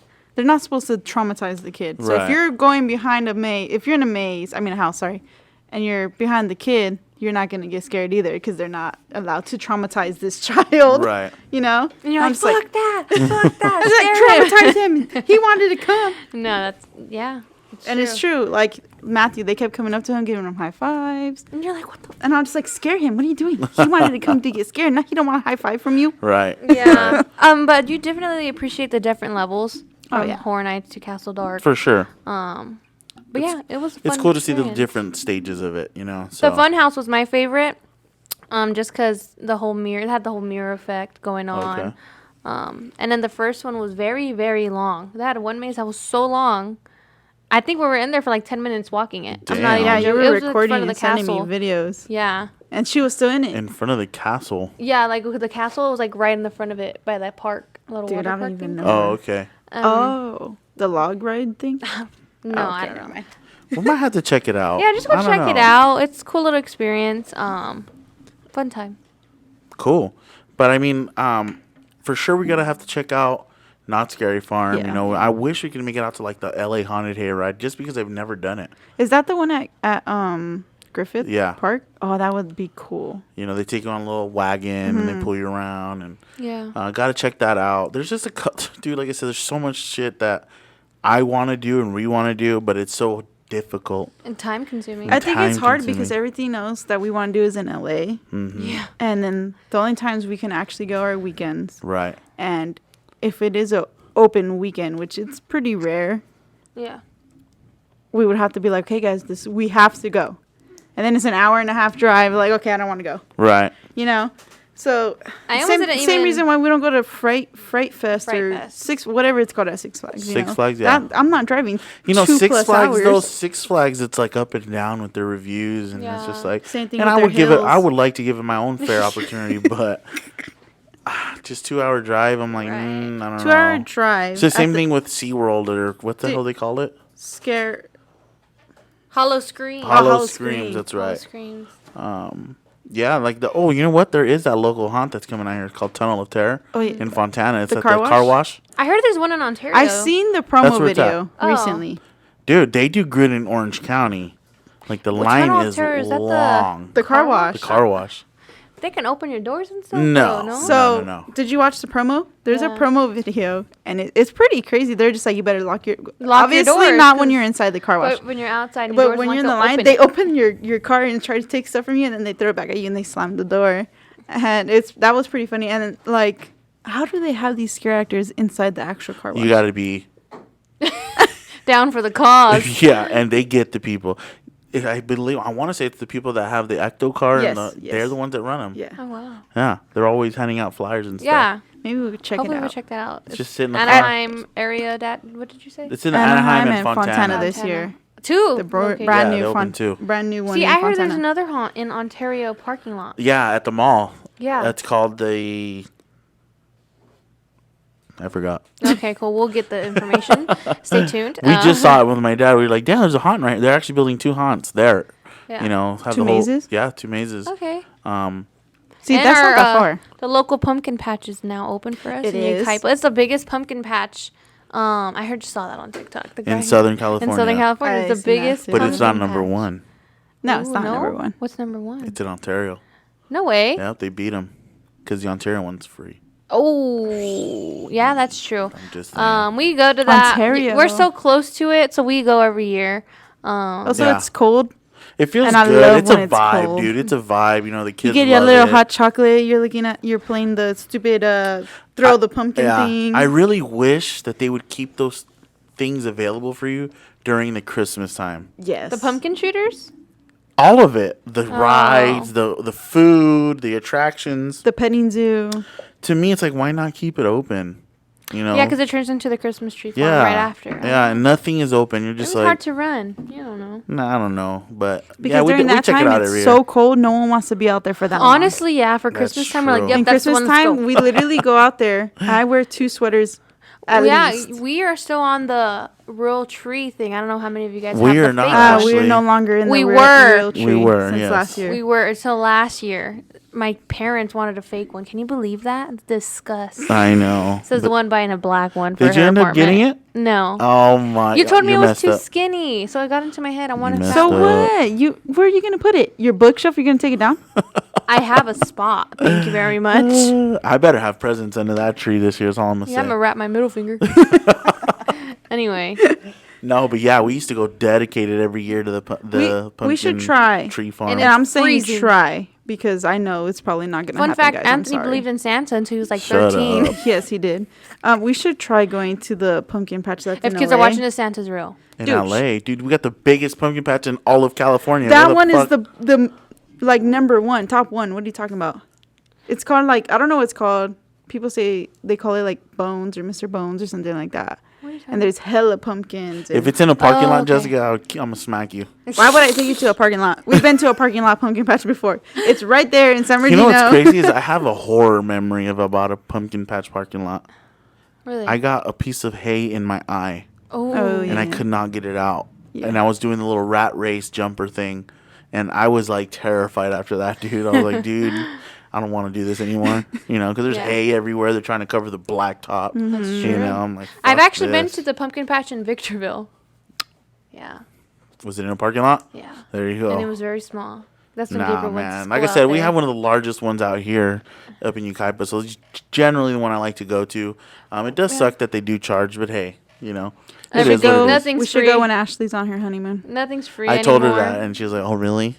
supposed to traumatize the kid. So Right. if you're going behind a maze, if you're in a maze, I mean a house, sorry, and you're behind the kid, you're not gonna get scared either because they're not allowed to traumatize this child. Right. You know. And you're I'm like, just fuck that, fuck that. I was like, scare him." traumatize him. He wanted to come. No, that's yeah. And it's true. Like Matthew, they kept coming up to him, giving him high fives. And you're like, what the? And I'm just like, scare him. What are you doing? He wanted to come to get scared. Now he don't want a high five from you. Right. Yeah. But you definitely appreciate the different levels. Oh, From yeah. Horror Nights to Castle Dark. For sure. But yeah, it was. A It's fun cool to see the experience. different stages of it, you know. So. The fun house was my favorite. Just because the whole mirror, it had the whole mirror effect going on. Okay. And then the first one was very, very long. They had one maze that was so long. I think we were in there for like 10 minutes walking it. I'm not Damn. even Yeah, you joking. were It was in recording front of and the sending castle. me videos. Yeah. And she was still in it. In front of the castle. Yeah, like the castle was like right in the front of it by that park, little Dude, water I don't park even thing. know. Oh, okay. Oh, the log ride thing? No, Oh, I okay, don't know. never mind. We might have to check it out. Yeah, just go I don't check it know. out. It's a cool little experience. Fun time. Cool. But I mean, for sure we gotta have to check out Not Scary Farm. Yeah. You know, I wish we could make it out to like the LA Haunted Hayride just because I've never done it. Is that the one at Griffith Yeah. Park? Oh, that would be cool. You know, they take you on a little wagon and they pull you around and Yeah. gotta check that out. There's just a dude, like I said, there's so much shit that I want to do and we want to do, but it's so difficult. And time consuming. I think it's hard Time-consuming. because everything else that we want to do is in LA. Yeah. And then the only times we can actually go are weekends. Right. And if it is a open weekend, which it's pretty rare, Yeah. we would have to be like, hey guys, we have to go. And then it's an hour and a half drive. Like, okay, I don't want to go. Right. You know? So, I almost didn't same even- reason why we don't go to Fright Fest Fright or Fest. whatever it's called at Six Flags. you Six know? Flags, yeah. I'm not driving. You know, 2+ Six Flags, hours. those Six Flags, it's like up and down with their reviews, and it's just Yeah. like, Same thing and with I their would give it, I hills. would like to give it my own fair opportunity, but just 2 hour drive, I'm like, Right. I don't know. 2 hour drive. It's the same at thing with SeaWorld or what the Dude. hell they call it? Scare. Hollow Scream. Hollow Hollow Screams, Scream. that's Hollow right. Screams. Yeah, like you know what? There is that local haunt that's coming out here. It's called Tunnel of Terror Oh, yeah. in Fontana. It's The at car the car wash? wash. I heard there's one in Ontario. I've seen the That's promo where it's at. video Oh. recently. Dude, they do good in Orange County. Like the Well, line Tunnel of is Terror, is that the- long. The car Car wash. The car wash. They can open your doors and stuff. No. though, no? So, No. did you watch the promo? There's a Yeah. promo video, and it's pretty crazy. They're just like, you better lock your Lock your obviously doors, not when 'cause- you're inside the car wash. But when you're outside, and But your doors when you're in the locked, line, open they it. open your car and try to take stuff from you, and then they throw it back at you, and they slam the door. And that was pretty funny. And then, like, how do they have these scare actors inside the actual car wash? You got to be down for the cause. yeah, and they get the people. I want to say it's the people that have the Ecto car, Yes, and yes. they're the ones that run them. Yeah, Oh wow. Yeah, they're always handing out flyers and stuff. Yeah. maybe we could check Hopefully it we'll out. check that out. It's just sitting in the car. Anaheim area. What did you say? It's in Anaheim and Fontana. this Fontana. year. Two. The locations. brand Yeah, they new opened two. brand new one. See, in I heard Fontana. there's another haunt in Ontario parking lot. Yeah, at the mall. Yeah. That's called the. I forgot. Okay, cool. We'll get the information. Stay tuned. We just saw it with my dad. We were like, "Damn, there's a haunt right." They're actually building two haunts there. Yeah. You know, have Two the whole, mazes? Yeah, two mazes. Okay. See, And that's our, not that far. The local pumpkin patch is now open for us. It in is. Yucaipa. It's the biggest pumpkin patch. I heard you saw that on TikTok. The guy In who- Southern California. In Southern California, it's It's the biggest. massive. But it's not pumpkin number patch. one. No, it's Ooh, not no? number one. What's number one? It's in Ontario. No way. Yep, they beat them because the Ontario one's free. Oh, yeah, that's true. I'm just saying. We go to that. Ontario. We're so close to it, so we go every year. Also, Yeah. it's cold. It feels and I good. love It's a when it's vibe, cold. dude. It's a vibe. You know, the You kids get your love little it. hot chocolate. You're playing the stupid throw the pumpkin Yeah, thing. I really wish that they would keep those things available for you during the Christmas time. yes. The pumpkin shooters. All of it. Oh. The rides, the food, the attractions. The petting zoo. To me, it's like, why not keep it open? You know. Yeah, because it turns into the Christmas tree farm yeah, right after. Yeah, and nothing is open. You're just It's like hard to run. You don't know. Nah, I don't know, but Because yeah, we during that check it time out it's every year. so cold, no one wants to be out there for that long. Honestly, yeah, for That's Christmas time, we're true. like, yep, In that's the Christmas one. Let's time, go. we literally go out there. I wear 2 sweaters at least. We are still on the real tree thing. I don't know how many of you guys We have are the not, fake actually. We are no longer in We the were. real tree We were, since yes. last year. We were until last year. My parents wanted a fake one. Can you believe that? Disgust. I know. Says the one buying a black one for Did her you end up apartment. getting it? No. Oh my! You told me you it was messed too up. skinny, so I got into my head. I wanted messed fat So up. one. what? Where are you gonna put it? Your bookshelf? You're gonna take it down? I have a spot. Thank you very much. I better have presents under that tree this year. Is all I'm gonna Yeah, I'm say. gonna wrap my middle finger. Anyway, No, but yeah, we used to go dedicated every year to the pumpkin we should try. tree farm. And And I'm saying freezing. try because I know it's probably not gonna fun happen. fact: guys. I'm Anthony sorry. believed in Santa until he was like Shut 13. up. Yes, he did. We should try going to the pumpkin patch. That's If in kids LA. are watching this, Santa's real. in Dude, LA, dude, we got the biggest pumpkin patch in all of California. That Where one is fuck- the like number 1, top 1. What are you talking about? It's called like I don't know what it's called. People say they call it like Bones or Mr. Bones or something like that. What are you talking And there's hella pumpkins. If and- it's in a parking Oh, lot, okay. Jessica, I'm gonna smack you. why would I take you to a parking lot? We've been to a parking lot pumpkin patch before. It's right there in San You Bernardino. know what's crazy is I have a horror memory of about a pumpkin patch parking lot. Really? I got a piece of hay in my eye, Oh, and I yeah. could not get it out. Yeah. And I was doing the little rat race jumper thing, and I was like terrified after that, dude. I was like, dude, I don't want to do this anymore. You know, because there's Yeah. hay everywhere. They're trying to cover the black top. That's You true. know, I'm like, I've fuck actually been this. to the pumpkin patch in Victorville. Yeah, Was it in a parking lot? yeah. There you go. And it was very small. That's when Nah, Gabriel went to man. school Like I out said, we there. have one of the largest ones out here up in Yucaipa, so it's generally the one I like to go to. It does suck that they do charge, but hey, you know, I it should is what go- it is. Nothing's we should free. go when Ashley's on her honeymoon. Nothing's free I anymore. told her that, and she was like, "Oh, really?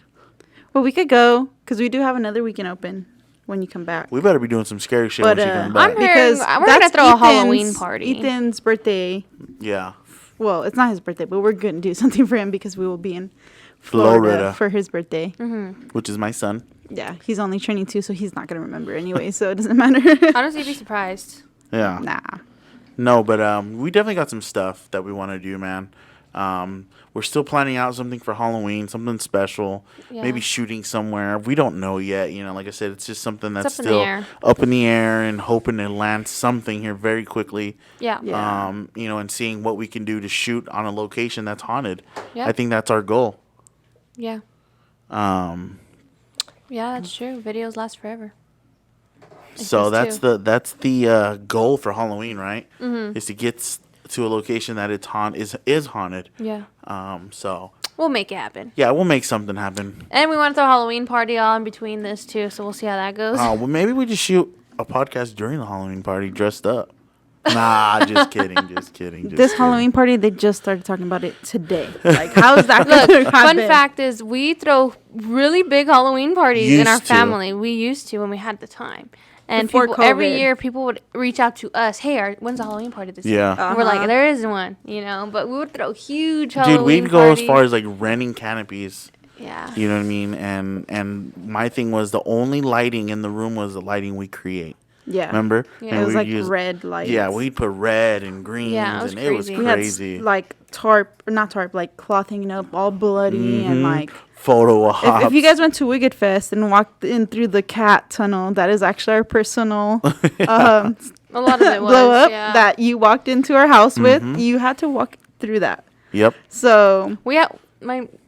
Well, we could go because we do have another weekend open when you come back. We better be doing some scary shit But when she comes I'm back." here- because we're gonna that's throw a Halloween party. Ethan's birthday. Yeah, Well, it's not his birthday, but we're going to do something for him because we will be in Florida. Florida for his birthday. which is my son. Yeah, he's only turning 2, so he's not going to remember anyway, so it doesn't matter. Honestly, you'd be surprised. Yeah, Nah. no, but we definitely got some stuff that we want to do, man. We're still planning out something for Halloween, something special. Yeah. Maybe shooting somewhere. We don't know yet. You know, like I said, it's just something that's up in the still air. up in the air and hoping to land something here very quickly. Yeah. Yeah. You know, and seeing what we can do to shoot on a location that's haunted. Yeah. I think that's our goal. Yeah. Um, Yeah, that's true. Videos last forever. so does that's too. the goal for Halloween, right? Mm-hmm. Is to get to a location that is haunted. Yeah. So We'll make it happen. yeah, we'll make something happen. And we want to throw a Halloween party all in between this too, so we'll see how that goes. Well, maybe we just shoot a podcast during the Halloween party dressed up. Nah, just kidding, just kidding. Just This kidding. Halloween party, they just started talking about it today. Like, how is that Look, going to fun happen? fact is we throw really big Halloween parties in our Used to. family. We used to when we had the time. And Before people, every COVID. year, people would reach out to us. Hey, when's the Halloween party this year? Yeah. And we're like, Uh-huh. there isn't one, you know. But we would throw huge Halloween Dude, we'd go as parties. far as like renting canopies. Yeah. You know what I mean? And my thing was the only lighting in the room was the lighting we create. Yeah. Remember? Yeah. And It was we'd like red lights. Yeah, we'd put red and greens, Yeah, it was and it was crazy. We had crazy. like tarp, or not tarp, like cloth hanging up, all bloody and like. Photo ops. If you guys went to Wicked Fest and walked in through the cat tunnel, that is actually our personal A lot of it was. blow up yeah. that you walked into our house with. You had to walk through that. Yep. So We have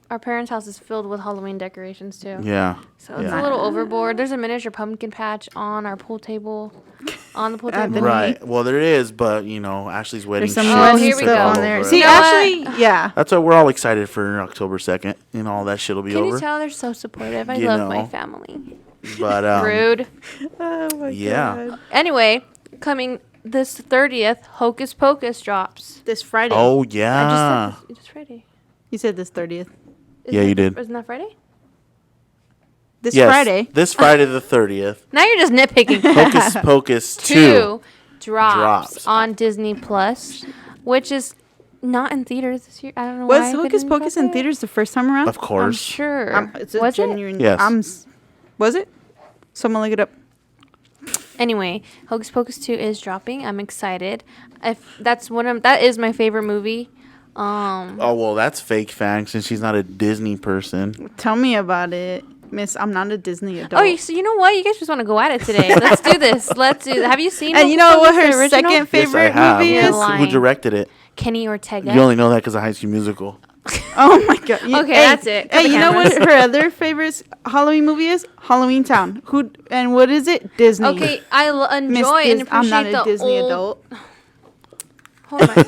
our parents' house is filled with Halloween decorations too. Yeah. So it's Yeah. a little overboard. There's a miniature pumpkin patch on our pool table. On the pool At table. the Right. Well, there is, but you know, Ashley's wedding. there's some shit Oh, wedding here we stuff go. all stuff on there. over See, it. You know actually, yeah. That's why we're all excited for October 2nd. You know, all that shit will be Can over. you tell they're so supportive? I You love my know. family. But Rude. Oh my Yeah. god. Anyway, coming this 30th, Hocus Pocus drops. This Friday. Oh I yeah. just said this Friday. You said this 30th. Yeah, you did. Isn't that Friday? This Yes, Friday. This Friday the 30th. Now you're just nitpicking. Hocus Pocus 2. 2 drops drops. on Disney Plus, which is not in theaters this year. I don't know why. Was they Hocus didn't Pocus drop in it. theaters the first time around? Of I'm course. sure. It's a Was it? genuine. Yes. Was it? Someone look it up. Anyway, Hocus Pocus 2 is dropping. I'm excited. That is my favorite movie. Oh, well, that's fake fan since she's not a Disney person. Tell me about it, Miss. I'm not a Disney adult. Oh, so you know what? You guys just want to go at it today. Let's do this. Have you seen? And you Hocus know what Pocus, her the original? second favorite Yes, I have. movie You're is? lying. Who directed it? Kenny Ortega. You only know that because of High School Musical. Oh my god. Okay, that's it. Cut Hey, the you know what cameras. her other favorite Halloween movie is? Halloween Town. What is it? Disney. Okay, I Miss enjoy and Dis- I'm appreciate not a the Disney old. adult. Hold on.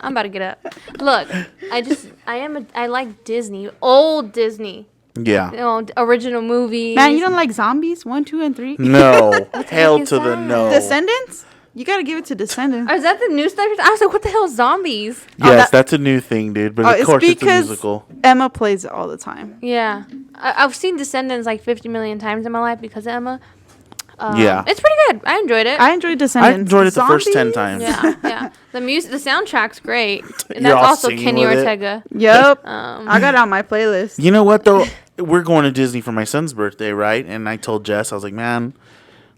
I'm about to get up. Look, I like Disney, old Disney, Yeah. Original movies. Man, you don't like zombies? 1, 2, and 3? No. Hell heck is to the that? no. Descendants? You gotta give it to Descendants. Oh, is that the new stuff? I was like, what the hell, zombies? Yes, that's a new thing, dude. But of it's course, it's a because musical. Emma plays it all the time. Yeah, I've seen Descendants like 50 million times in my life because of Emma. Yeah. It's pretty good. I enjoyed it. I enjoyed I Descendants. enjoyed it the first 10 Zombies? times. Yeah. The soundtrack's great, and You're that's all also singing Kenny with it? Ortega. Yep. Um, I got it on my playlist. You know what, though? We're going to Disney for my son's birthday, right? And I told Jess, I was like, man,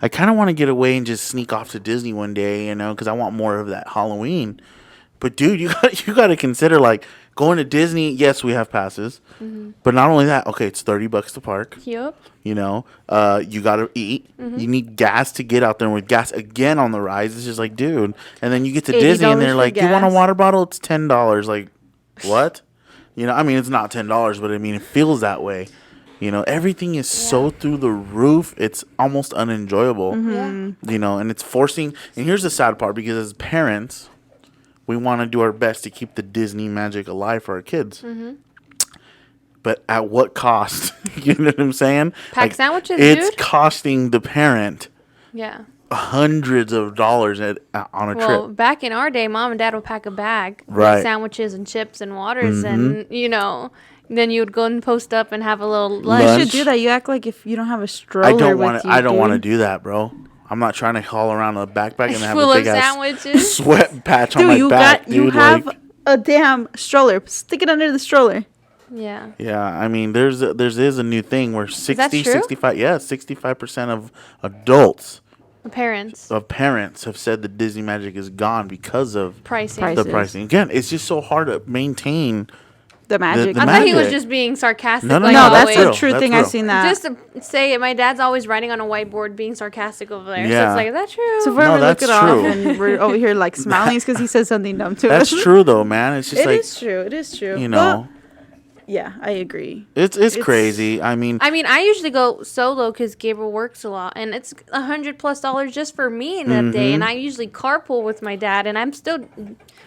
I kind of want to get away and just sneak off to Disney one day, you know, because I want more of that Halloween. But, dude, you got to consider, like, going to Disney. Yes, we have passes. But not only that, okay, it's $30 to park. Yep. You know, you got to eat. You need gas to get out there. And with gas again on the rise, it's just like, dude. And then you get to Disney and $80 they're for like, you want a gas? water bottle? It's $10. Like, what? You know, I mean, it's not $10, but I mean, it feels that way. You know, everything is so through the roof. It's almost unenjoyable. You know, and it's forcing. And here's the sad part, because as parents, we want to do our best to keep the Disney magic alive for our kids. But at what cost? You know what I'm saying? Pack sandwiches, it's dude? costing the parent Yeah. hundreds of dollars on a Well, trip. back in our day, mom and dad would pack a bag Right. with sandwiches and chips and waters, and then you would go and post up and have a little lunch. You Lunch. should do that. You act like if you don't have a stroller I don't with want to. you, I don't want to dude. do that, bro. I'm not trying to haul around a backpack and have Full a of big ass sandwiches. sweat patch on Dude, my you back, you dude. have Like, a damn stroller. Stick it under the stroller. Yeah. yeah, I mean, there's a new thing where 60, true? 65% of adults, The parents. of parents, have said that Disney Magic is gone because of Pricing. Prices. the pricing. Again, it's just so hard to maintain. The magic. the I thought he was magic. just being sarcastic. No, no, like no, no, always. that's real. a true That's thing. real. I've seen that. Just to say it, my dad's always writing on a whiteboard being sarcastic over there. So Yeah. it's like, is that true? So if we No, ever look that's it off true. and we're over here like smiling, it's because he said something dumb to That's us. true, though, man. It's just It like, is true. It is true. you know, Yeah, I agree. it's crazy. I mean, I usually go solo because Gabriel works a lot, and it's $100+ just for me in a day. And I usually carpool with my dad, and I'm still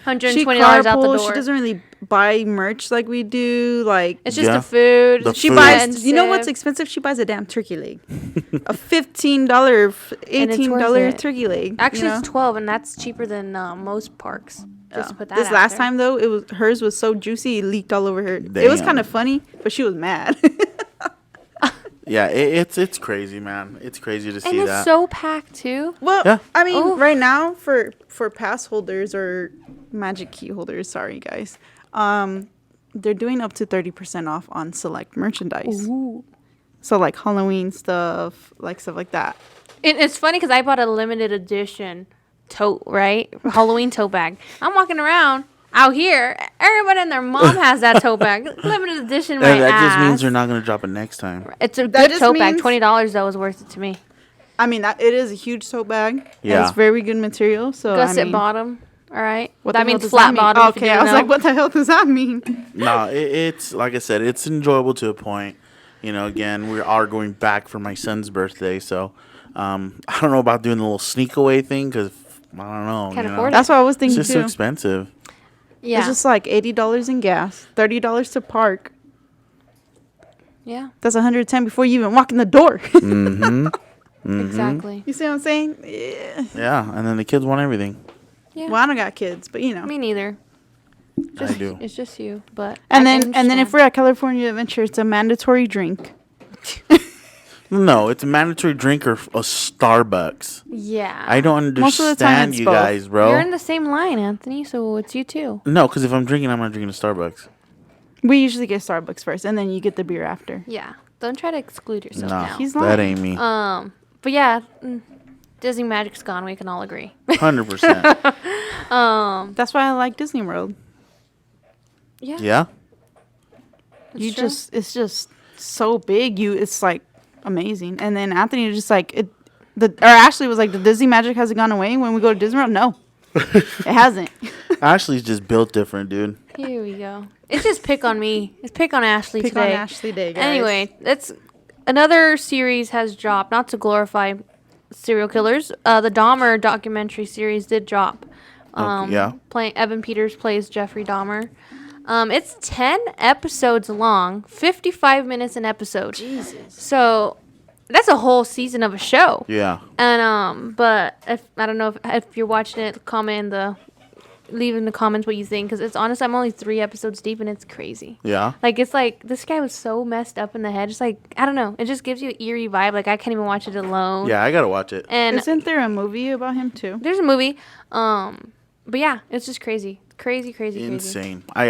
$120 She out the carpools. door. She doesn't really buy merch like we do. Like It's just Yeah. the food. The she food. buys. You know what's expensive. expensive? She buys a damn turkey leg, a $15, And it's worth $18 it. turkey leg. Actually, you know? it's 12, and that's cheaper than most parks. Just to put that This out last there. time though, hers was so juicy, it leaked all over her. It was Damn. kind of funny, but she was mad. yeah, it's crazy, man. It's crazy to see And it's that. so packed too. Well, Yeah. I mean, Oh. right now for pass holders or magic key holders, sorry guys, they're doing up to 30% off on select merchandise. So like Halloween stuff, like stuff like that. It's funny because I bought a limited edition tote, right? Halloween tote bag. I'm walking around out here. Everybody and their mom has that tote bag. Limited edition, my And that just means ass. they're not going to drop it next time. It's a That good just tote bag. means- $20 though was worth it to me. I mean, it is a huge tote bag. And Yeah. it's very good material. So Gusset I mean, bottom. All right. what That the hell means does flat mean? bottom. if you Okay, I didn't was know. like, what the hell does that mean? No, it's like I said, it's enjoyable to a point. You know, again, we are going back for my son's birthday, so I don't know about doing the little sneak away thing because I don't know. Can't you know? afford it. That's what I was It's thinking just too. so expensive. Yeah. It's just like $80 in gas, $30 to park. Yeah. That's $110 before you even walk in the door. Exactly. You see what I'm saying? Yeah. Yeah, and then the kids want everything. Yeah. Well, I don't got kids, but you know. Me neither. I do. It's just you, but And I then if we're at California Adventure, it's a mandatory drink. No, it's a mandatory drink or a Starbucks. yeah, I don't Most of the time understand it's you both. guys, bro. You're in the same line, Anthony. So it's you too. No, because if I'm drinking, I'm not drinking a Starbucks. We usually get Starbucks first, and then you get the beer after. Yeah. Don't try to exclude yourself No, now. He's that lying. ain't me. But yeah, Disney magic's gone. We can all agree. 100%. That's why I like Disney World. Yeah. Yeah. It's just so big. It's like amazing. And then Anthony was just like Ashley was like, the Disney magic hasn't gone away when we go to Disney World. No, it hasn't. Ashley's just built different, dude. Here we go. It's just pick on me. It's pick on Ashley Pick today. on Ashley Day, guys. Anyway, another series has dropped. Not to glorify serial killers. The Dahmer documentary series did drop. Yeah. Evan Peters plays Jeffrey Dahmer. It's 10 episodes long, 55 minutes an episode. Jesus. So that's a whole season of a show. Yeah. And but I don't know if you're watching it, leave in the comments what you think, because it's honestly, I'm only 3 episodes deep and it's crazy. Yeah. Like, it's like this guy was so messed up in the head. Just like, I don't know, it just gives you an eerie vibe. Like, I can't even watch it alone. Yeah, I gotta watch it. And Isn't there a movie about him too? there's a movie. But yeah, it's just crazy. Crazy. Insane. We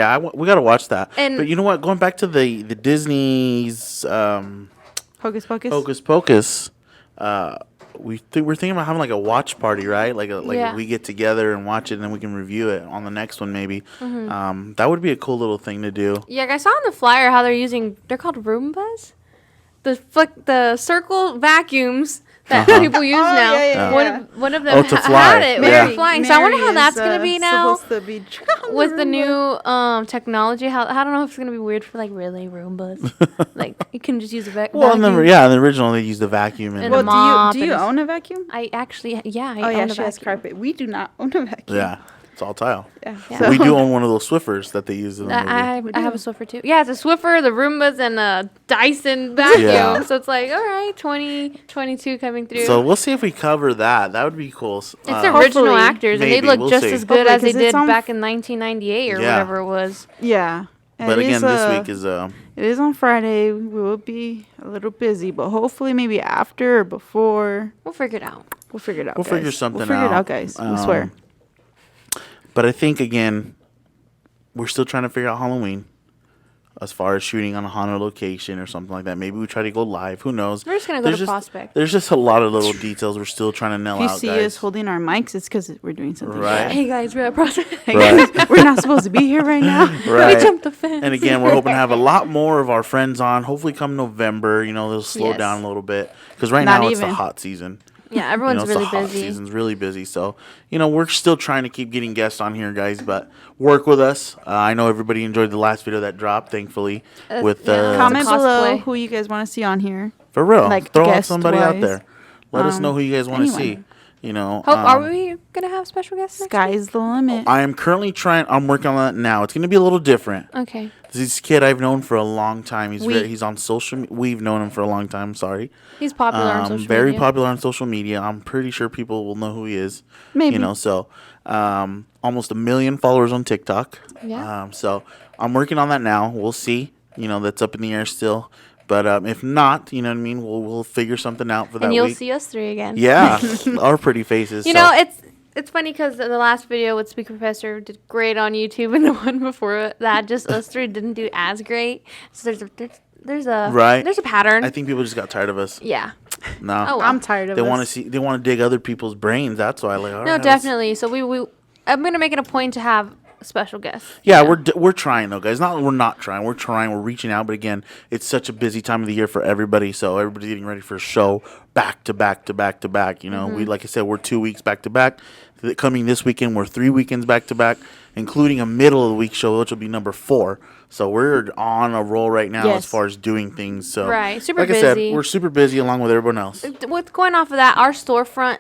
gotta watch that. And- but you know what? Going back to the Disney's Hocus Pocus. Hocus Pocus, we're thinking about having like a watch party, right? Yeah. We get together and watch it, and then we can review it on the next one, maybe. That would be a cool little thing to do. Yeah, I saw on the flyer how they're called Roombas. The circle vacuums that people use now. Yeah. One of them to had fly. it. Yeah. We were flying. So I wonder how Mary that's is, gonna be now supposed to be with the new technology. I don't know if it's gonna be weird for like really Roombas. Like you can just use a vacuum. Well, in the original they used the vacuum and a mop do you and own a vacuum? I actually, yeah. Oh I yeah, own a she has vacuum. carpet. We do not own a vacuum. yeah, it's all tile. Yeah. Yeah. We do own one of those Swiffers that they use in the movie. I have a Swiffer too. Yeah, it's a Swiffer, the Roombas, and a Dyson vacuum. Yeah. So it's like, all right, 2022 coming through. So we'll see if we cover that. That would be cool. It's original Hopefully. actors, and they Maybe, look we'll just see. as good Hopefully, as they 'cause it's did on back in 1998 or Yeah. whatever it was. Yeah. But It again, is, this week is it is on Friday. We will be a little busy, but hopefully maybe after or before. We'll figure it out. We'll figure it out. We'll guys. figure something We'll figure it out. out, guys. We swear. But I think again, we're still trying to figure out Halloween. As far as shooting on a haunted location or something like that, maybe we try to go live. Who knows? We're just gonna go to Prospect. There's just a lot of little details we're still trying to nail If you out, see guys. us holding our mics, it's because we're doing something. Right. bad. Hey guys, we're at Prospect. Hey Right. guys, we're not supposed to be here right now. Right. We jumped the fence. And again, we're hoping to have a lot more of our friends on. Hopefully, come November, they'll slow Yes. down a little bit because right Not now it's the even. hot season. Yeah, everyone's it's really the hot busy. season's really busy. So, we're still trying to keep getting guests on here, guys, but work with us. I know everybody enjoyed the last video that dropped, thankfully, with yeah. Comment Cosplay. below who you guys want to see on here. for real. like, Throw out guest somebody out wise. there. Let us know who you guys want to see. anyone. Are we gonna have special guests next Sky's the limit. I am currently I'm working on that now. It's going to be a little different. week? Okay. This kid I've known for a long time. We. He's on social. We've known him for a long time. Sorry. He's popular on social Very media. popular on social media. I'm pretty sure people will know who he is. Maybe. So almost 1 million followers on TikTok. Yeah. So I'm working on that now. We'll see. That's up in the air still. But if not, you know what I mean. We'll figure something out for that And you'll week. see us 3 again. Yeah, our pretty faces. You know, it's funny because the last video with Speaker Professor did great on YouTube, and the one before that, just us 3 didn't do as great. So there's a pattern. I think people just got tired of us. Yeah. No, Oh, well. I'm tired of they us. want to see. They want to dig other people's brains. That's why. Like, all No, right, definitely. So I'm gonna make it a point to have special guests. Yeah, we're trying though, guys. We're not trying. We're trying. We're reaching out, but again, it's such a busy time of the year for everybody. So everybody's getting ready for a show back to back to back to back. We like I said, we're 2 weeks back to back. Coming this weekend, we're 3 weekends back to back, including a middle of the week show, which will be number 4. So we're on a roll right now Yes. as far as doing things. So Right, super like I said, busy. we're super busy along with everyone else. With going off of that, our storefront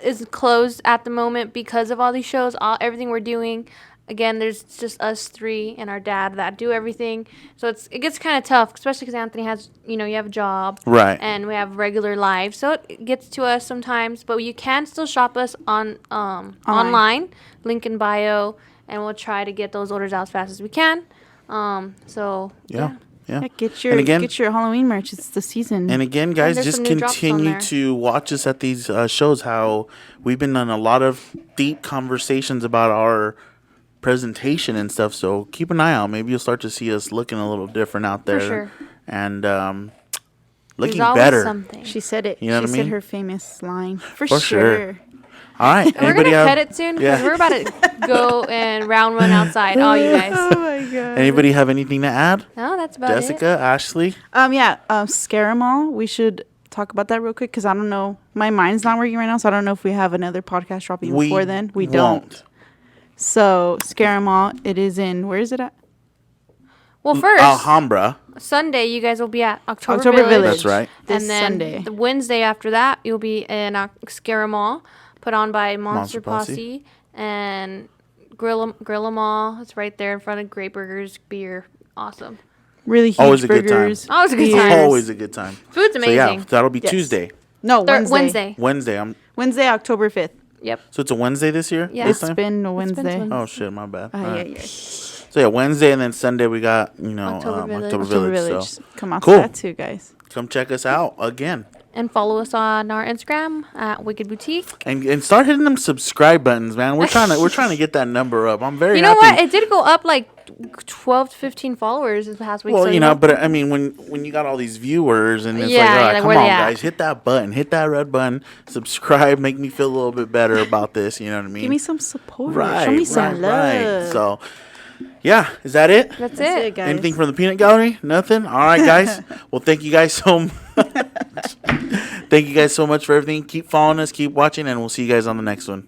is closed at the moment because of all these shows. Everything we're doing. Again, there's just us 3 and our dad that do everything. So it gets kind of tough, especially because Anthony has, you have a job. Right. And we have regular lives. So it gets to us sometimes. But you can still shop us on online, link in bio, and we'll try to get those orders out as fast as we can. So, Yeah. Get And again- your Halloween merch. It's the season. And again, guys, there's just some new drops on continue there. to watch us at these shows. How we've been on a lot of deep conversations about our presentation and stuff. So keep an eye out. Maybe you'll start to see us looking a little different out there. sure. And looking There's always better. something. She said it. You know she what I said mean? her famous line. For For sure. sure. All right. And we're Anybody gonna have cut it soon because we're about to go and round one outside. All you guys. Oh my god. anybody have anything to add? No, that's about Jessica, Ashley. Scare 'em all. We should talk about that real quick because I don't know. My mind's not working right now, so I don't know if we have another podcast dropping before then. We don't. won't. So Scare 'em all. It is in. Where is it at? it. Well, first Alhambra. Sunday you guys will be at October October Village. Village. That's right. This And then Sunday. the Wednesday after that, you'll be in Scare 'em All, put on by Monster Monster Posse. Posse and Grill 'em All. It's right there in front of Great Burgers beer. Awesome. Really huge Always a good time. burgers. Always a good beers. time. Always a good time. Food's So yeah, amazing. that'll be Yes. Tuesday. No, Wednesday. Wednesday. Wednesday, October 5th. Yep. So it's a Wednesday this year. Yeah. This It's time? been a It's been Wednesday. Wednesday. Oh shit, my bad. Ay, All right. ay, ay. So yeah, Wednesday and then Sunday we got October Village. October October Village. Village. So Come out Cool. to that too, guys. come check us out again. And follow us on our Instagram at Wicked Boutique. And start hitting them subscribe buttons, man. We're trying to get that number up. I'm very You know happy. what? It did go up like 12 to 15 followers this past week. Well, so you know, but I mean, when you got all these viewers and it's Yeah, like, all you're right, like, come where on, they at? guys, hit that button, hit that red button, subscribe, make me feel a little bit better about this. You know what I mean? Give me some support. right, Show me some love. right. So, yeah, is that it? that's That's it. it, guys. Anything from the peanut gallery? Nothing. All right, guys. Well, thank you guys so much. Thank you guys so much for everything. Keep following us, keep watching, and we'll see you guys on the next one.